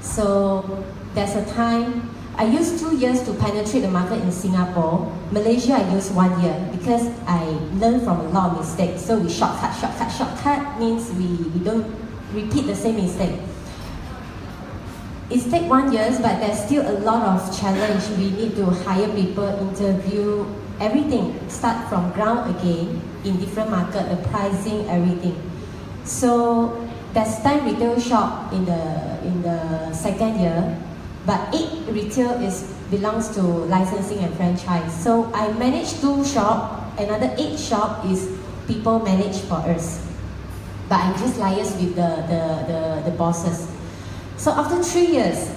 So there's a time, I used 2 years to penetrate the market in Singapore. Malaysia, I used 1 year because I learned from a lot of mistakes. So we shortcut. Shortcut means we don't repeat the same mistake. It takes 1 year, but there's still a lot of challenge. We need to hire people, interview, everything. Start from ground again in different market, the pricing, everything. So there's 10 retail shop in the second year, but 8 retail belongs to licensing and franchise. So I manage 2 shop, another 8 shop is people manage for us. But I just liaise with the bosses. So after 3 years,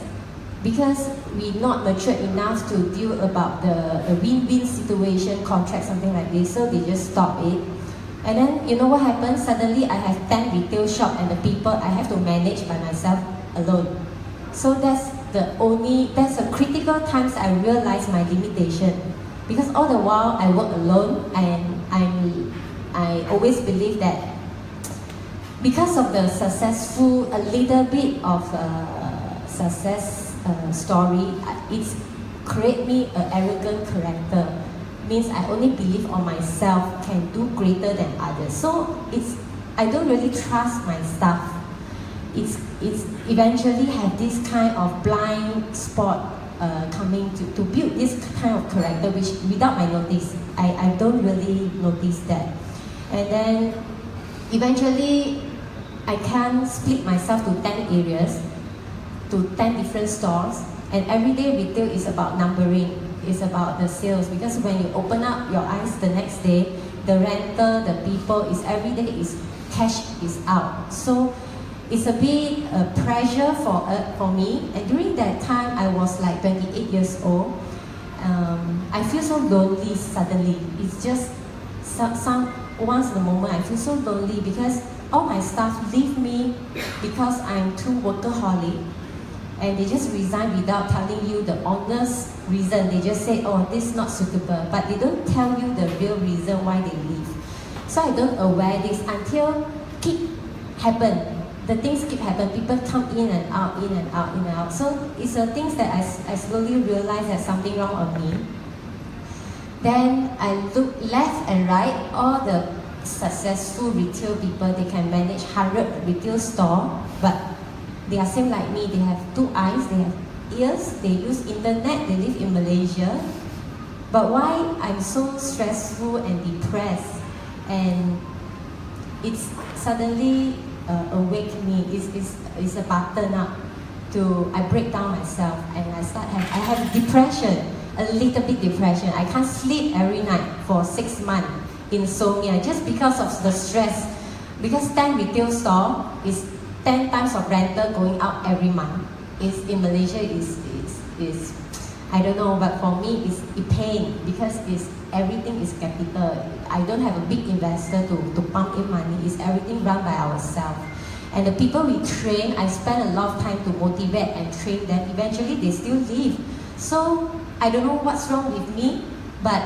because we not matured enough to deal about the win-win situation, contract, something like this, so they just stop it. And then you know what happened? Suddenly I have 10 retail shop and the people I have to manage by myself alone. So that's a critical times I realized my limitation. Because all the while I work alone and I always believe that because of the successful, a little bit of success story, it's create me an arrogant character. Means I only believe on myself, can do greater than others. So I don't really trust my staff. It's eventually have this kind of blind spot coming to build this kind of character, which without my notice, I don't really notice that. And then eventually I can split myself to 10 areas, to 10 different stores, and everyday retail is about numbering, it's about the sales, because when you open up your eyes the next day, the rental, the people, is every day is cash is out. So it's a bit pressure for me, and during that time I was like 28 years old. I feel so lonely suddenly. It's just once in a moment I feel so lonely because all my staff leave me because I'm too workaholic, and they just resign without telling you the honest reason. They just say, oh, this is not suitable, but they don't tell you the real reason why they leave. So I don't aware this until keep happen. The things keep happen. People come in and out, in and out, in and out. So it's the things that I slowly realize there's something wrong on me. Then I look left and right, all the successful retail people, they can manage 100 retail store, but they are same like me. They have 2 eyes, they have ears, they use internet, they live in Malaysia. But why I'm so stressful and depressed, and it's suddenly awake me, it's a button up to, I break down myself and I have depression, a little bit depression. I can't sleep every night for 6 months. Insomnia, just because of the stress. Because 10 retail store is 10 times of rental going out every month. In Malaysia is I don't know, but for me it's a pain because everything is capital. I don't have a big investor to pump in money. It's everything run by ourselves. And the people we train, I spend a lot of time to motivate and train them. Eventually they still leave. So I don't know what's wrong with me, but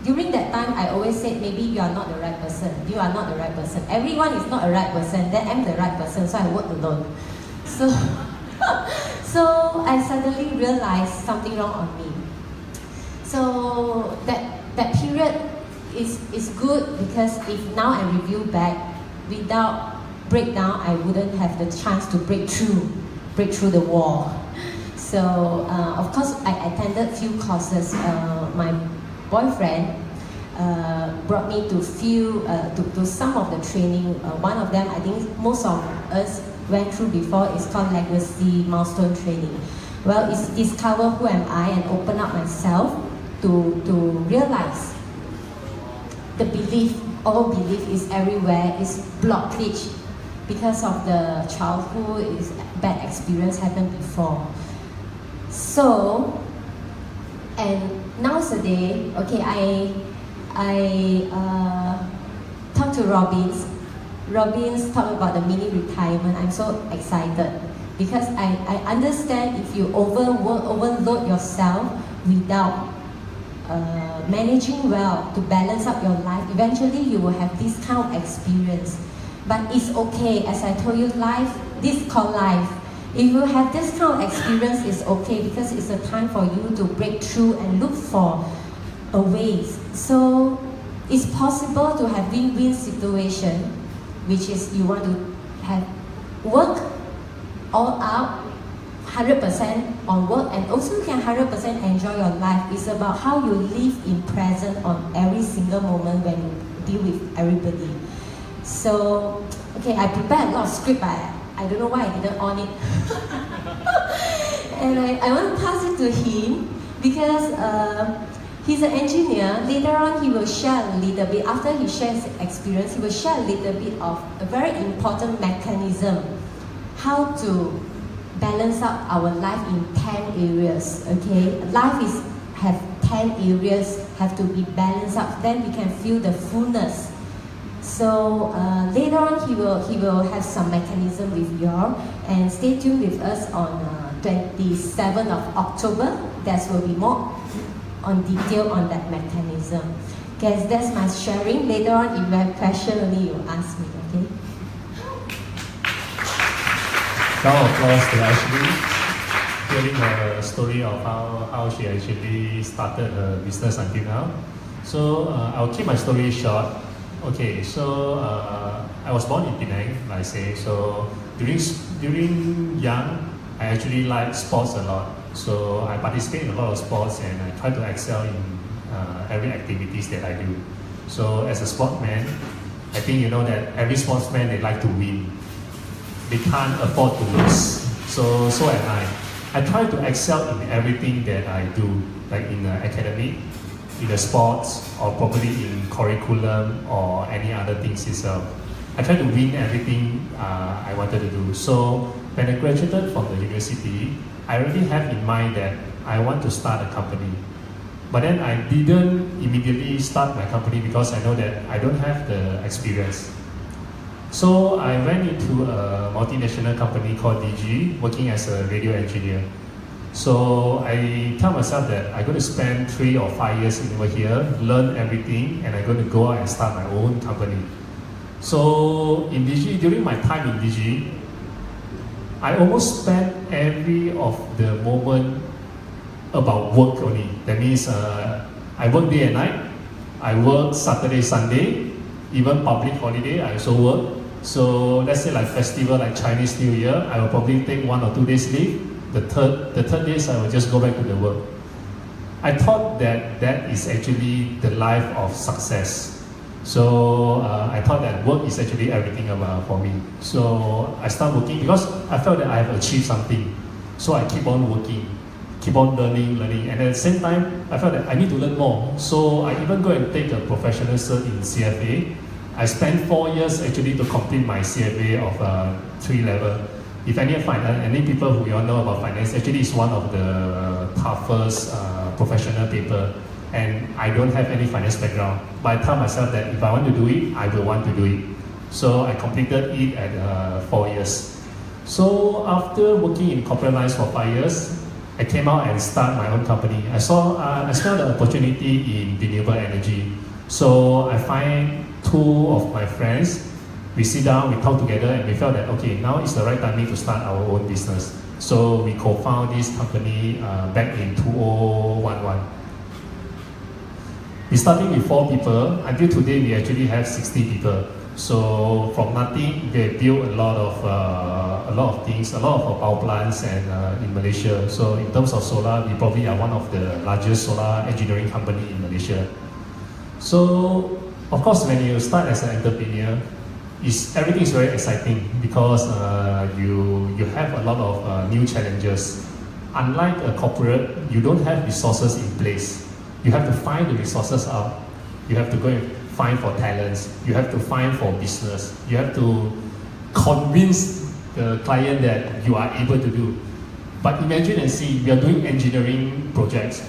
during that time, I always said, maybe you are not the right person. You are not the right person. Everyone is not a right person. Then I'm the right person, so I work alone. So, so I suddenly realized something wrong on me. So that period is good because if now I review back, without breakdown, I wouldn't have the chance to break through the wall. So of course, I attended few courses. My boyfriend brought me to some of the training. One of them, I think most of us went through before, is called Legacy Milestone Training. Well, it's discover who am I and open up myself to realize the belief, all belief is everywhere, is blockage because of the childhood, is bad experience happened before. So, and nowadays, okay, I talked to Robbins. Robbins talked about the mini retirement. I'm so excited because I understand if you overload yourself without managing well to balance up your life, eventually you will have this kind of experience. But it's okay, as I told you, life, this is called life. If you have this kind of experience, it's okay because it's a time for you to break through and look for a ways. So it's possible to have win-win situation, which is you want to have work all out, 100% on work, and also you can 100% enjoy your life. It's about how you live in present on every single moment when you deal with everybody. So, okay, I prepared a lot of script, but I don't know why I didn't on it. And I want to pass it to him because he's an engineer. Later on, he will share a little bit. After he shares his experience, he will share a little bit of a very important mechanism, how to balance up our life in 10 areas. Okay, life have 10 areas, have to be balanced up. Then we can feel the fullness. So later on, he will have some mechanism with you all, and stay tuned with us on 27th of October. There will be more on detail on that mechanism. Guys, that's my sharing. Later on, if you have question, only you ask me. Okay. Now, of course, to actually hearing her story of how she actually started her business until now. So I'll keep my story short. Okay, so I was born in Penang, like I say. So during young, I actually like sports a lot. So I participate in a lot of sports and I try to excel in every activities that I do. So as a sportsman, I think you know that every sportsman, they like to win. They can't afford to lose. So am I. I try to excel in everything that I do, like in the academic, in the sports, or probably in curriculum or any other things itself. I try to win everything I wanted to do. So when I graduated from the university, I already have in mind that I want to start a company. But then I didn't immediately start my company because I know that I don't have the experience. So I went into a multinational company called DG, working as a radio engineer. So I tell myself that I'm going to spend 3 or 5 years over here, learn everything, and I'm going to go out and start my own company. So in DG, during my time in DG, I almost spent every of the moment about work only. That means I work day and night, I work Saturday, Sunday, even public holiday, I also work. So let's say like festival like Chinese New Year, I will probably take 1 or 2 days leave. The third days I will just go back to the work. I thought that that is actually the life of success. So I thought that work is actually everything for me. So I started working because I felt that I have achieved something. So I keep on working, keep on learning, and at the same time, I felt that I need to learn more. So I even go and take a professional cert in CFA. I spent 4 years actually to complete my CFA of 3 level. If any people who you all know about finance, actually it's one of the toughest professional paper, and I don't have any finance background. But I tell myself that if I want to do it, I will want to do it. So I completed it at 4 years. So after working in corporate lines for 5 years, I came out and started my own company. I saw the opportunity in renewable energy. So I find 2 of my friends. We sit down, we talk together, and we felt that, okay, now is the right timing to start our own business. So we co-found this company back in 2011. We started with 4 people. Until today, we actually have 60 people. So from nothing, we built a lot of things, a lot of power plants and in Malaysia. So in terms of solar, we probably are one of the largest solar engineering company in Malaysia. So of course, when you start as an entrepreneur, everything is very exciting because you have a lot of new challenges. Unlike a corporate, you don't have resources in place. You have to find the resources out. You have to go and find for talents. You have to find for business. You have to convince the client that you are able to do. But imagine and see, we are doing engineering projects.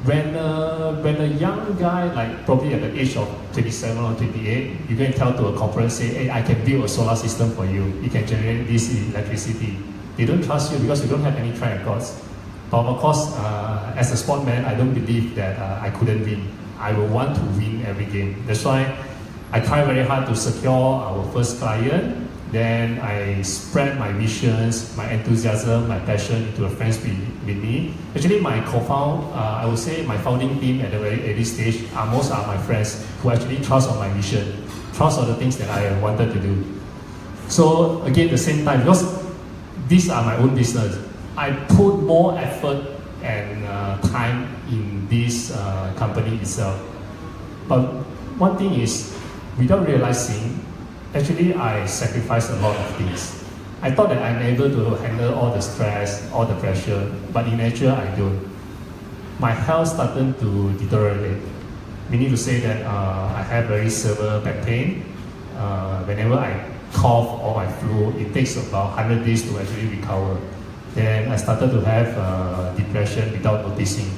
When a young guy, like probably at the age of 27 or 28, you can tell to a corporate, say, hey, I can build a solar system for you. You can generate this electricity. They don't trust you because you don't have any track records. But of course, as a sportman, I don't believe that I couldn't win. I will want to win every game. That's why I try very hard to secure our first client. Then I spread my visions, my enthusiasm, my passion into the friends with me. Actually, my I would say my founding team at the very early stage, most are my friends who actually trust on my vision, trust on the things that I wanted to do. So again, at the same time, because these are my own business, I put more effort and time in this company itself. But one thing is, without realizing, actually I sacrificed a lot of things. I thought that I'm able to handle all the stress, all the pressure, but in nature I don't. My health started to deteriorate, meaning to say that I have very severe back pain. Whenever I cough or I flu, it takes about 100 days to actually recover. Then I started to have depression without noticing.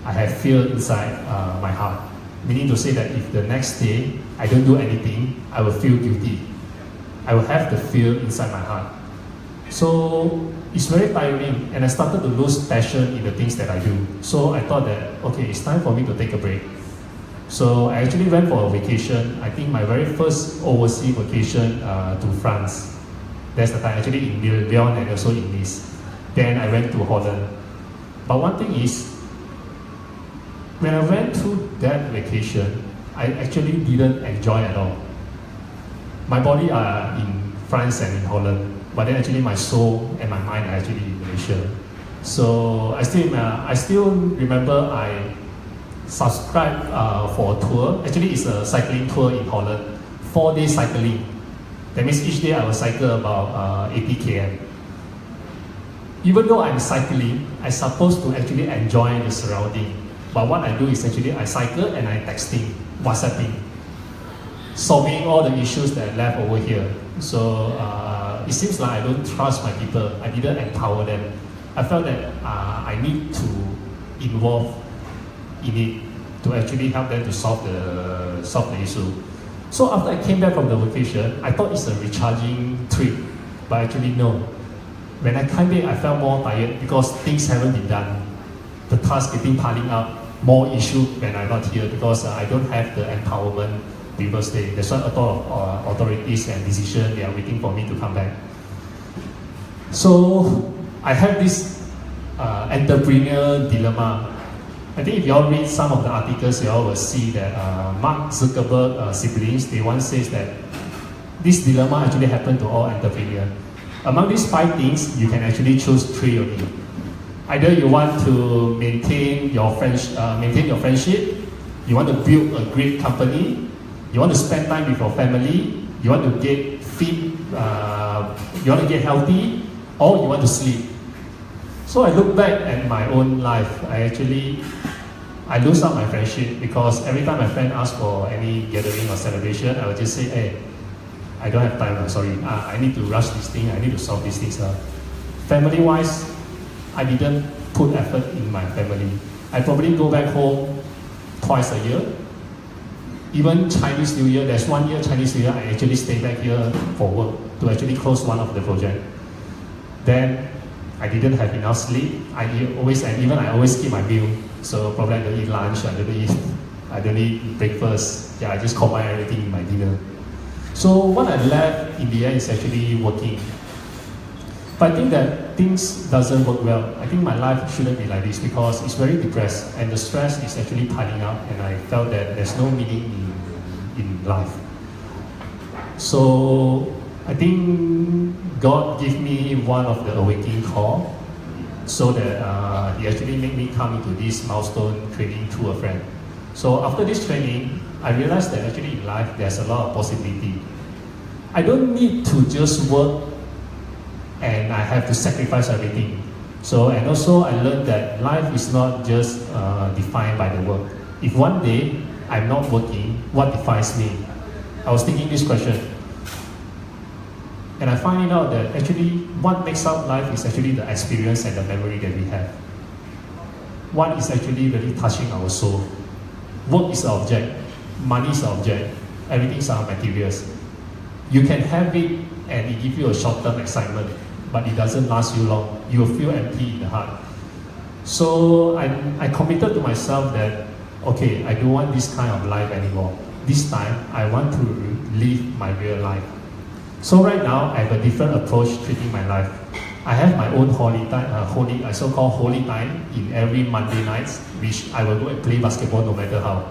I have fear inside my heart, meaning to say that if the next day I don't do anything, I will feel guilty. I will have the fear inside my heart. So it's very tiring, and I started to lose passion in the things that I do. So I thought that, okay, it's time for me to take a break. So I actually went for a vacation. I think my very first overseas vacation to France. That's the time, actually in Lyon and also in Nice. Then I went to Holland. But one thing is, when I went to that vacation, I actually didn't enjoy at all. My body are in France and in Holland, but then actually my soul and my mind are actually in Malaysia. So I still remember I subscribed for a tour. Actually, it's a cycling tour in Holland, 4-day cycling. That means each day I will cycle about 80 km. Even though I'm cycling, I'm supposed to actually enjoy the surrounding. But what I do is actually I cycle and I texting, WhatsApping, solving all the issues that I left over here. So it seems like I don't trust my people. I didn't empower them. I felt that I need to involve in it to actually help them to solve the issue. So after I came back from the vacation, I thought it's a recharging trip, but actually no. When I came back, I felt more tired because things haven't been done. The task getting piling up, more issue when I'm not here because I don't have the empowerment previously. That's why a lot of authorities and decisions, they are waiting for me to come back. So I have this entrepreneur dilemma. I think if you all read some of the articles, you all will see that Mark Zuckerberg siblings, they once says that this dilemma actually happened to all entrepreneurs. Among these 5 things, you can actually choose 3 only. Either you want to maintain your friendship, you want to build a great company, you want to spend time with your family, you want to get fit, you want to get healthy, or you want to sleep. So I look back at my own life. I lose out my friendship because every time my friend asks for any gathering or celebration, I will just say, hey, I don't have time, I'm sorry. I need to rush this thing, I need to solve these things. Family-wise, I didn't put effort in my family. I probably go back home twice a year. Even Chinese New Year, there's 1 year Chinese New Year, I actually stay back here for work to actually close one of the project. Then I didn't have enough sleep. I always skip my meal. So probably I don't eat lunch, I don't eat breakfast. Yeah, I just combine everything in my dinner. So what I left in the end is actually working. But I think that things doesn't work well. I think my life shouldn't be like this because it's very depressed and the stress is actually piling up and I felt that there's no meaning in life. So I think God gave me one of the awakening call so that He actually made me come into this milestone training through a friend. So after this training, I realized that actually in life there's a lot of possibility. I don't need to just work and I have to sacrifice everything. So, and also I learned that life is not just defined by the work. If one day I'm not working, what defines me? I was thinking this question. And I find out that actually what makes up life is actually the experience and the memory that we have. What is actually really touching our soul? Work is the object, money is the object, everything is our materials. You can have it and it gives you a short-term excitement, but it doesn't last you long. You will feel empty in the heart. So I committed to myself that, okay, I don't want this kind of life anymore. This time, I want to live my real life. So right now, I have a different approach treating my life. I have my own holy time, so-called holy time in every Monday nights, which I will go and play basketball no matter how.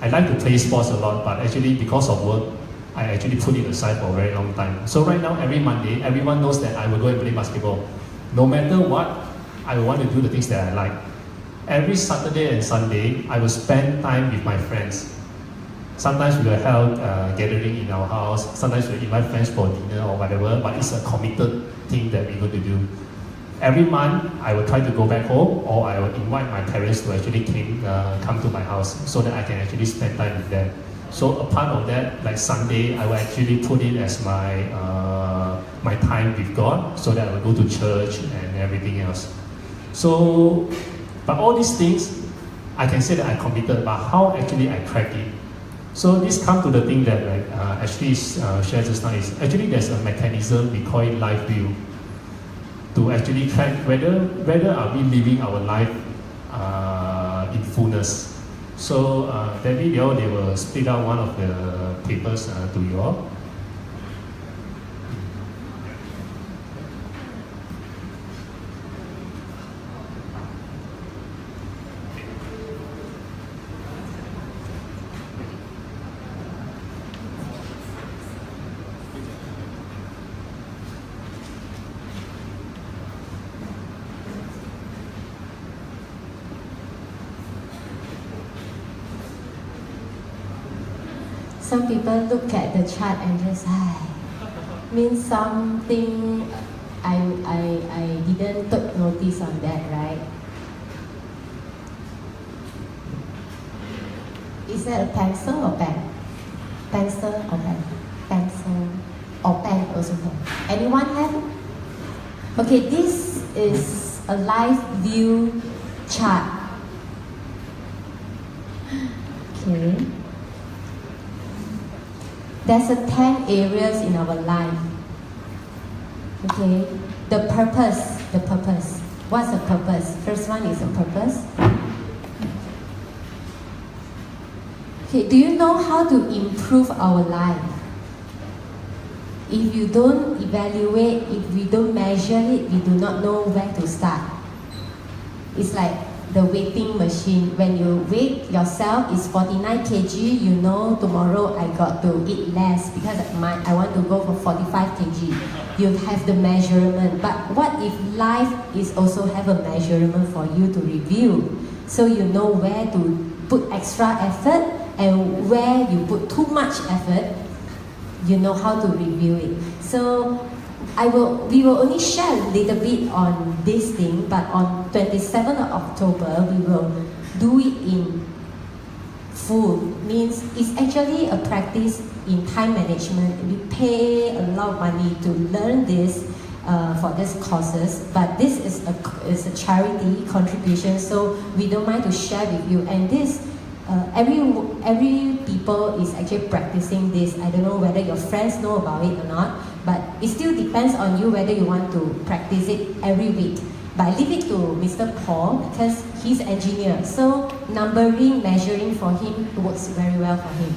I like to play sports a lot, but actually because of work, I actually put it aside for a very long time. So right now, every Monday, everyone knows that I will go and play basketball. No matter what, I will want to do the things that I like. Every Saturday and Sunday, I will spend time with my friends. Sometimes we will have gathering in our house, sometimes we invite friends for dinner or whatever, but it's a committed thing that we're going to do. Every month, I will try to go back home, or I will invite my parents to actually come to my house so that I can actually spend time with them. So apart of that, like Sunday, I will actually put it as my my time with God, so that I will go to church and everything else. So, but all these things, I can say that I committed, but how actually I track it? So this comes to the thing that Ashley shared just now is actually there's a mechanism, we call it life view, to actually track whether are we living our life in fullness. So that video, they will split out one of the papers to you all. Some people look at the chart and just, means something I didn't take notice on that, right? Is that a pencil or pen? Pencil or pen? Pencil or pen also can. Anyone have? Okay, this is a live view chart. Okay. There's 10 areas in our life. Okay, the purpose. What's the purpose? First one is the purpose. Okay, do you know how to improve our life? If you don't evaluate, if we don't measure it, we do not know where to start. It's like the weighting machine. When you weigh yourself is 49 kg, you know tomorrow I got to eat less because I want to go for 45 kg. You have the measurement. But what if life is also have a measurement for you to review? So you know where to put extra effort, and where you put too much effort, you know how to review it. So we will only share a little bit on this thing, but on 27th of October, we will do it in full. Means it's actually a practice in time management. We pay a lot of money to learn this for these courses, but this is a charity contribution, so we don't mind to share with you. And this, every people is actually practicing this. I don't know whether your friends know about it or not, but it still depends on you whether you want to practice it every week. But I leave it to Mr. Paul because he's an engineer, so numbering, measuring for him works very well for him.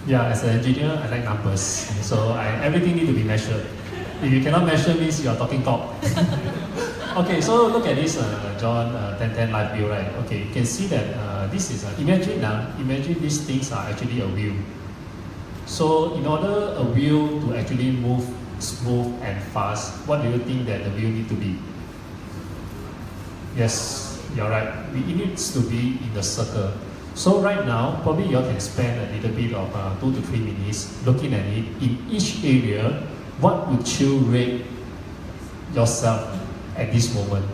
Yeah, as an engineer, I like numbers, so everything needs to be measured. If you cannot measure, means you are talking talk. Okay, so look at this John 10:10 live view, right? Okay, you can see that this is imagine these things are actually a wheel. So in order a wheel to actually move smooth and fast, what do you think that the wheel need to be? Yes, you're right. It needs to be in the circle. So right now, probably you can spend a little bit of 2 to 3 minutes looking at it. In each area, what would you rate yourself at this moment?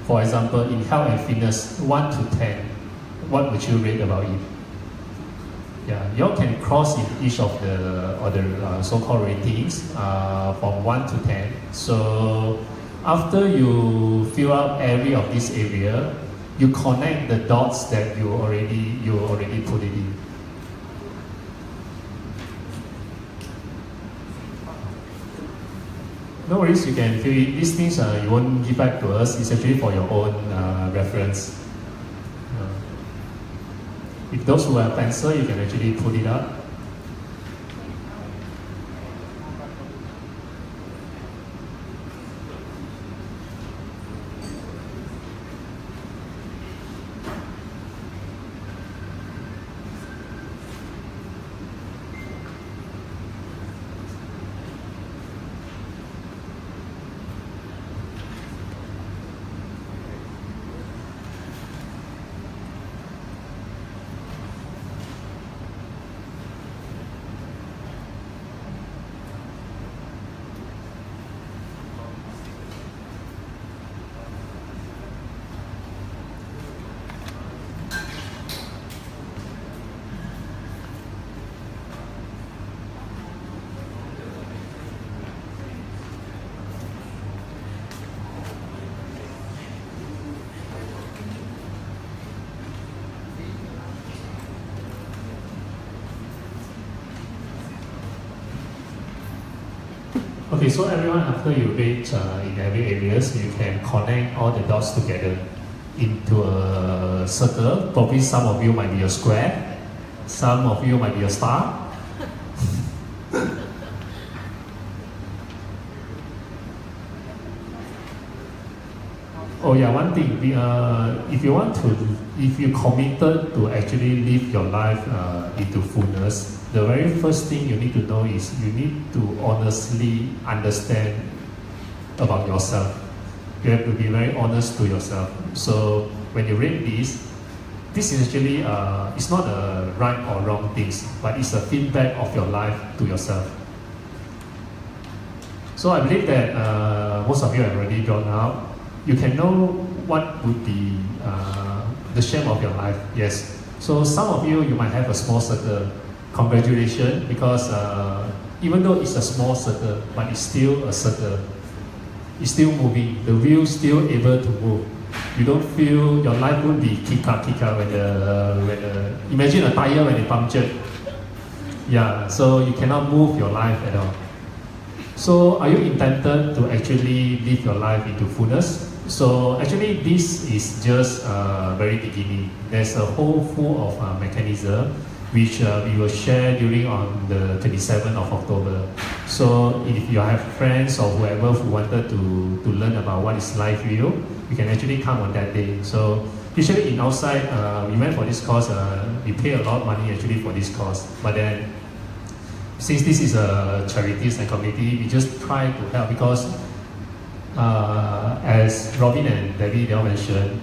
For example, in health and fitness, 1 to 10, what would you rate about it? Yeah, you all can cross in each of the so-called ratings from 1 to 10. So after you fill out every of this area, you connect the dots that you already put it in. No worries, you can fill it. These things you won't give back to us. It's actually for your own reference. If those who have pencil, you can actually put it up. Okay, so everyone, after you rate in every areas, you can connect all the dots together into a circle. Probably some of you might be a square, some of you might be a star. Oh yeah, one thing, if you committed to actually live your life into fullness, the very first thing you need to know is you need to honestly understand about yourself. You have to be very honest to yourself. So when you read this is actually, it's not a right or wrong things, but it's a feedback of your life to yourself. So I believe that most of you have already drawn out. You can know what would be the shape of your life. Yes. So some of you might have a small circle. Congratulations, because even though it's a small circle, but it's still a circle. It's still moving. The wheel still able to move. You don't feel your life will be kick up when imagine a tire when it punctured. Yeah. So you cannot move your life at all. So are you intended to actually live your life into fullness? So actually this is just very beginning. There's a whole full of mechanism which we will share during on the 27th of October. So if you have friends or whoever who wanted to learn about what is life view, you can actually come on that day. So usually in outside, we went for this course, we pay a lot of money actually for this course. But then since this is a charities and community, we just try to help because as Robin and Debbie they all mentioned,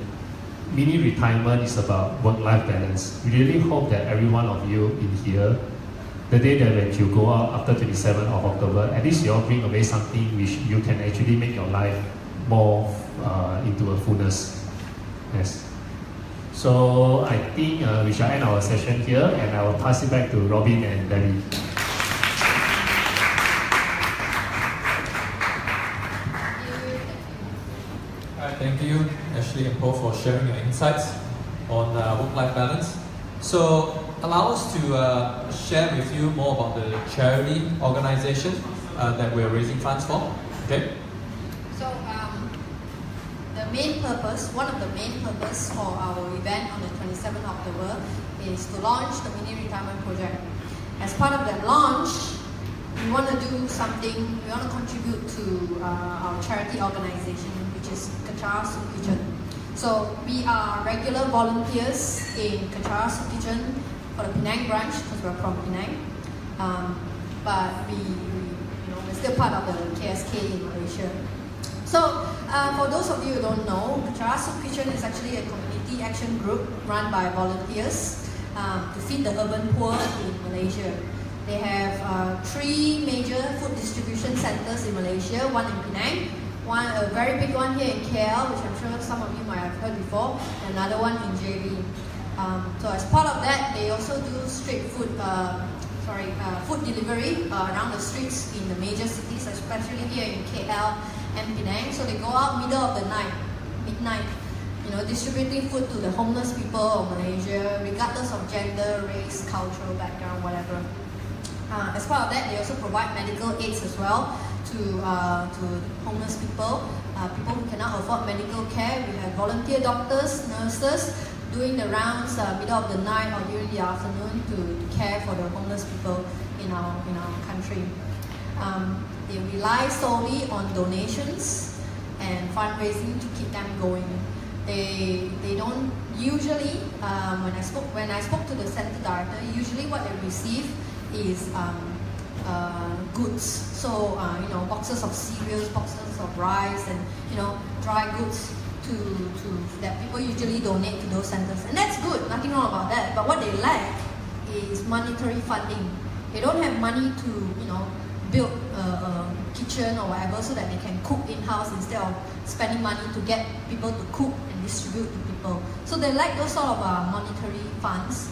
mini retirement is about work-life balance. We really hope that every one of you in here, the day that when you go out after 27th of October, at least you all bring away something which you can actually make your life more into a fullness. Yes. So I think we shall end our session here, and I will pass it back to Robin and Debbie. Thank you, Ashley and Paul, for sharing your insights on work-life balance. So allow us to share with you more about the charity organization that we're raising funds for. Okay. So the main purpose, one of the main purpose for our event on the 27th of October is to launch the mini retirement project. As part of that launch, we want to do something, we want to contribute to our charity organization, which is Kechara Soup Kitchen. So we are regular volunteers in Kechara Soup Kitchen for the Penang branch, because we're from Penang. But we're still part of the KSK in Malaysia. So for those of you who don't know, Kechara Soup Kitchen is actually a community action group run by volunteers to feed the urban poor in Malaysia. They have 3 major food distribution centers in Malaysia, one in Penang, a very big one here in KL, which I'm sure some of you might have heard before, and another one in JB. So as part of that, they also do street food, food delivery around the streets in the major cities, especially here in KL and Penang. So they go out middle of the night, midnight, distributing food to the homeless people of Malaysia, regardless of gender, race, cultural background, whatever. As part of that, they also provide medical aids as well to homeless people, people who cannot afford medical care. We have volunteer doctors, nurses doing the rounds middle of the night or during the afternoon to care for the homeless people in our country. They rely solely on donations and fundraising to keep them going. They don't usually, when I spoke to the center director, usually what they receive is goods. So boxes of cereals, boxes of rice, and dry goods that people usually donate to those centers, and that's good. Nothing wrong about that. But what they lack is monetary funding. They don't have money to build a kitchen or whatever so that they can cook in-house instead of spending money to get people to cook and distribute to people. So they lack those sort of monetary funds.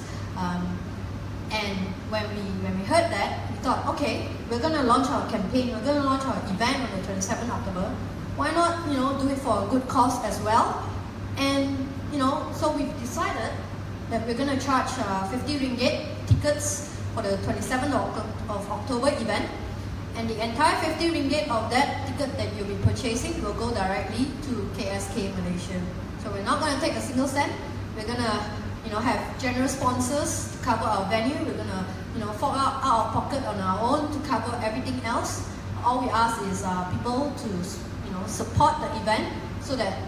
And when we heard that, we thought, okay, we're going to launch our campaign, we're going to launch our event on the 27th October. Why not, do it for a good cause as well? And, so we've decided that we're going to charge 50 ringgit tickets for the 27th of October event. And the entire 50 ringgit of that ticket that you'll be purchasing will go directly to KSK Malaysia. So we're not going to take a single cent. We're going to have generous sponsors to cover our venue. We're going to fork out our pocket on our own to cover everything else. All we ask is people to support the event so that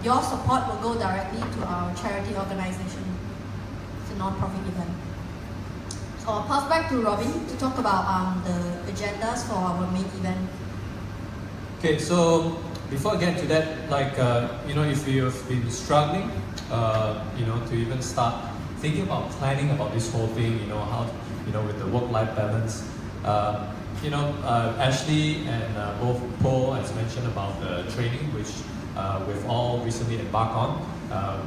your support will go directly to our charity organization. It's a non-profit event. So I'll pass back to Robin to talk about the agendas for our main event. Okay, so before I get to that, if you've been struggling, to even start thinking about planning about this whole thing, how, with the work-life balance. Ashley and both Paul has mentioned about the training, which we've all recently embarked on.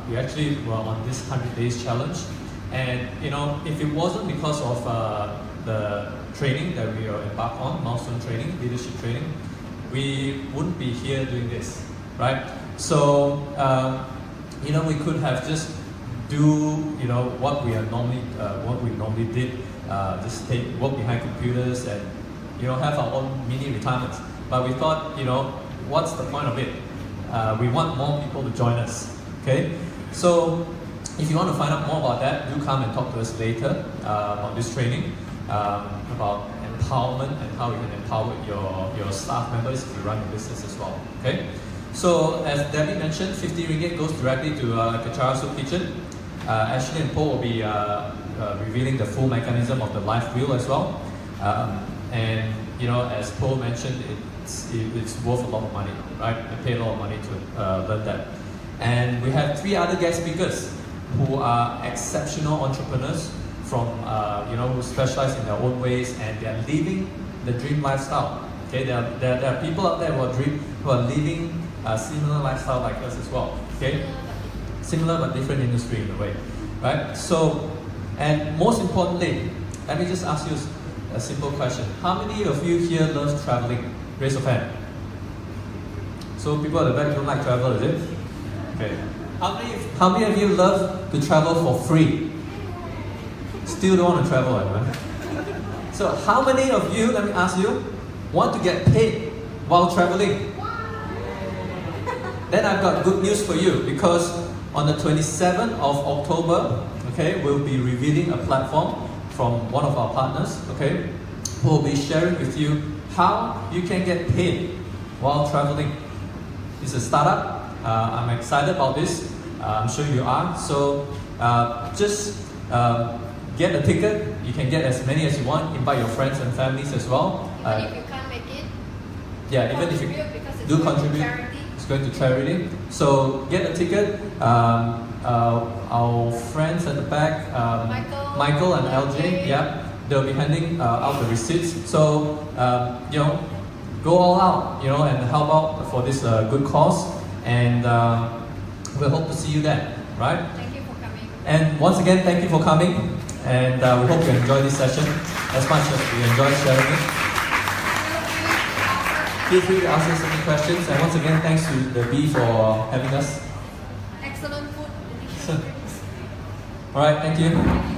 We actually were on this 100 days challenge, and if it wasn't because of the training that we are embarked on, milestone training, leadership training, we wouldn't be here doing this, right? So we could have just do what we normally did, just work behind computers and have our own mini retirements. But we thought, what's the point of it? We want more people to join us. Okay, so if you want to find out more about that, do come and talk to us later on this training about empowerment and how you can empower your staff members if you run your business as well. Okay, so as Debbie mentioned, 50 ringgit goes directly to Kechara Soup Kitchen. Ashley and Paul will be revealing the full mechanism of the life wheel as well. And as Paul mentioned, it's worth a lot of money, right? They pay a lot of money to learn that. And we have 3 other guest speakers who are exceptional entrepreneurs from who specialize in their own ways, and they are living the dream lifestyle. Okay, there are people out there who are living a similar lifestyle like us as well. Okay, similar but different industry in a way, right? So, and most importantly, let me just ask you a simple question. How many of you here love traveling? Raise your hand. So people at the back don't like travel, is it? Okay. How many of you love to travel for free? Still don't want to travel, right? So how many of you, let me ask you, want to get paid while traveling? Then I've got good news for you, because on the 27th of October, okay, we'll be revealing a platform from one of our partners, okay, who will be sharing with you how you can get paid while traveling. It's a startup. I'm excited about this. I'm sure you are. So just get a ticket. You can get as many as you want. Invite your friends and families as well. Even if you can't make it, yeah, even if you do contribute, it's going to charity. So get a ticket. Our friends at the back, Michael and LJ, yeah, they'll be handing out the receipts. So go all out, and help out for this good cause. And we hope to see you then, right? Thank you for coming. And once again, thank you for coming. And we hope you enjoy this session as much as we enjoy sharing it. Feel free to ask us any questions. And once again, thanks to the Bee for having us. Excellent food. All right, thank you.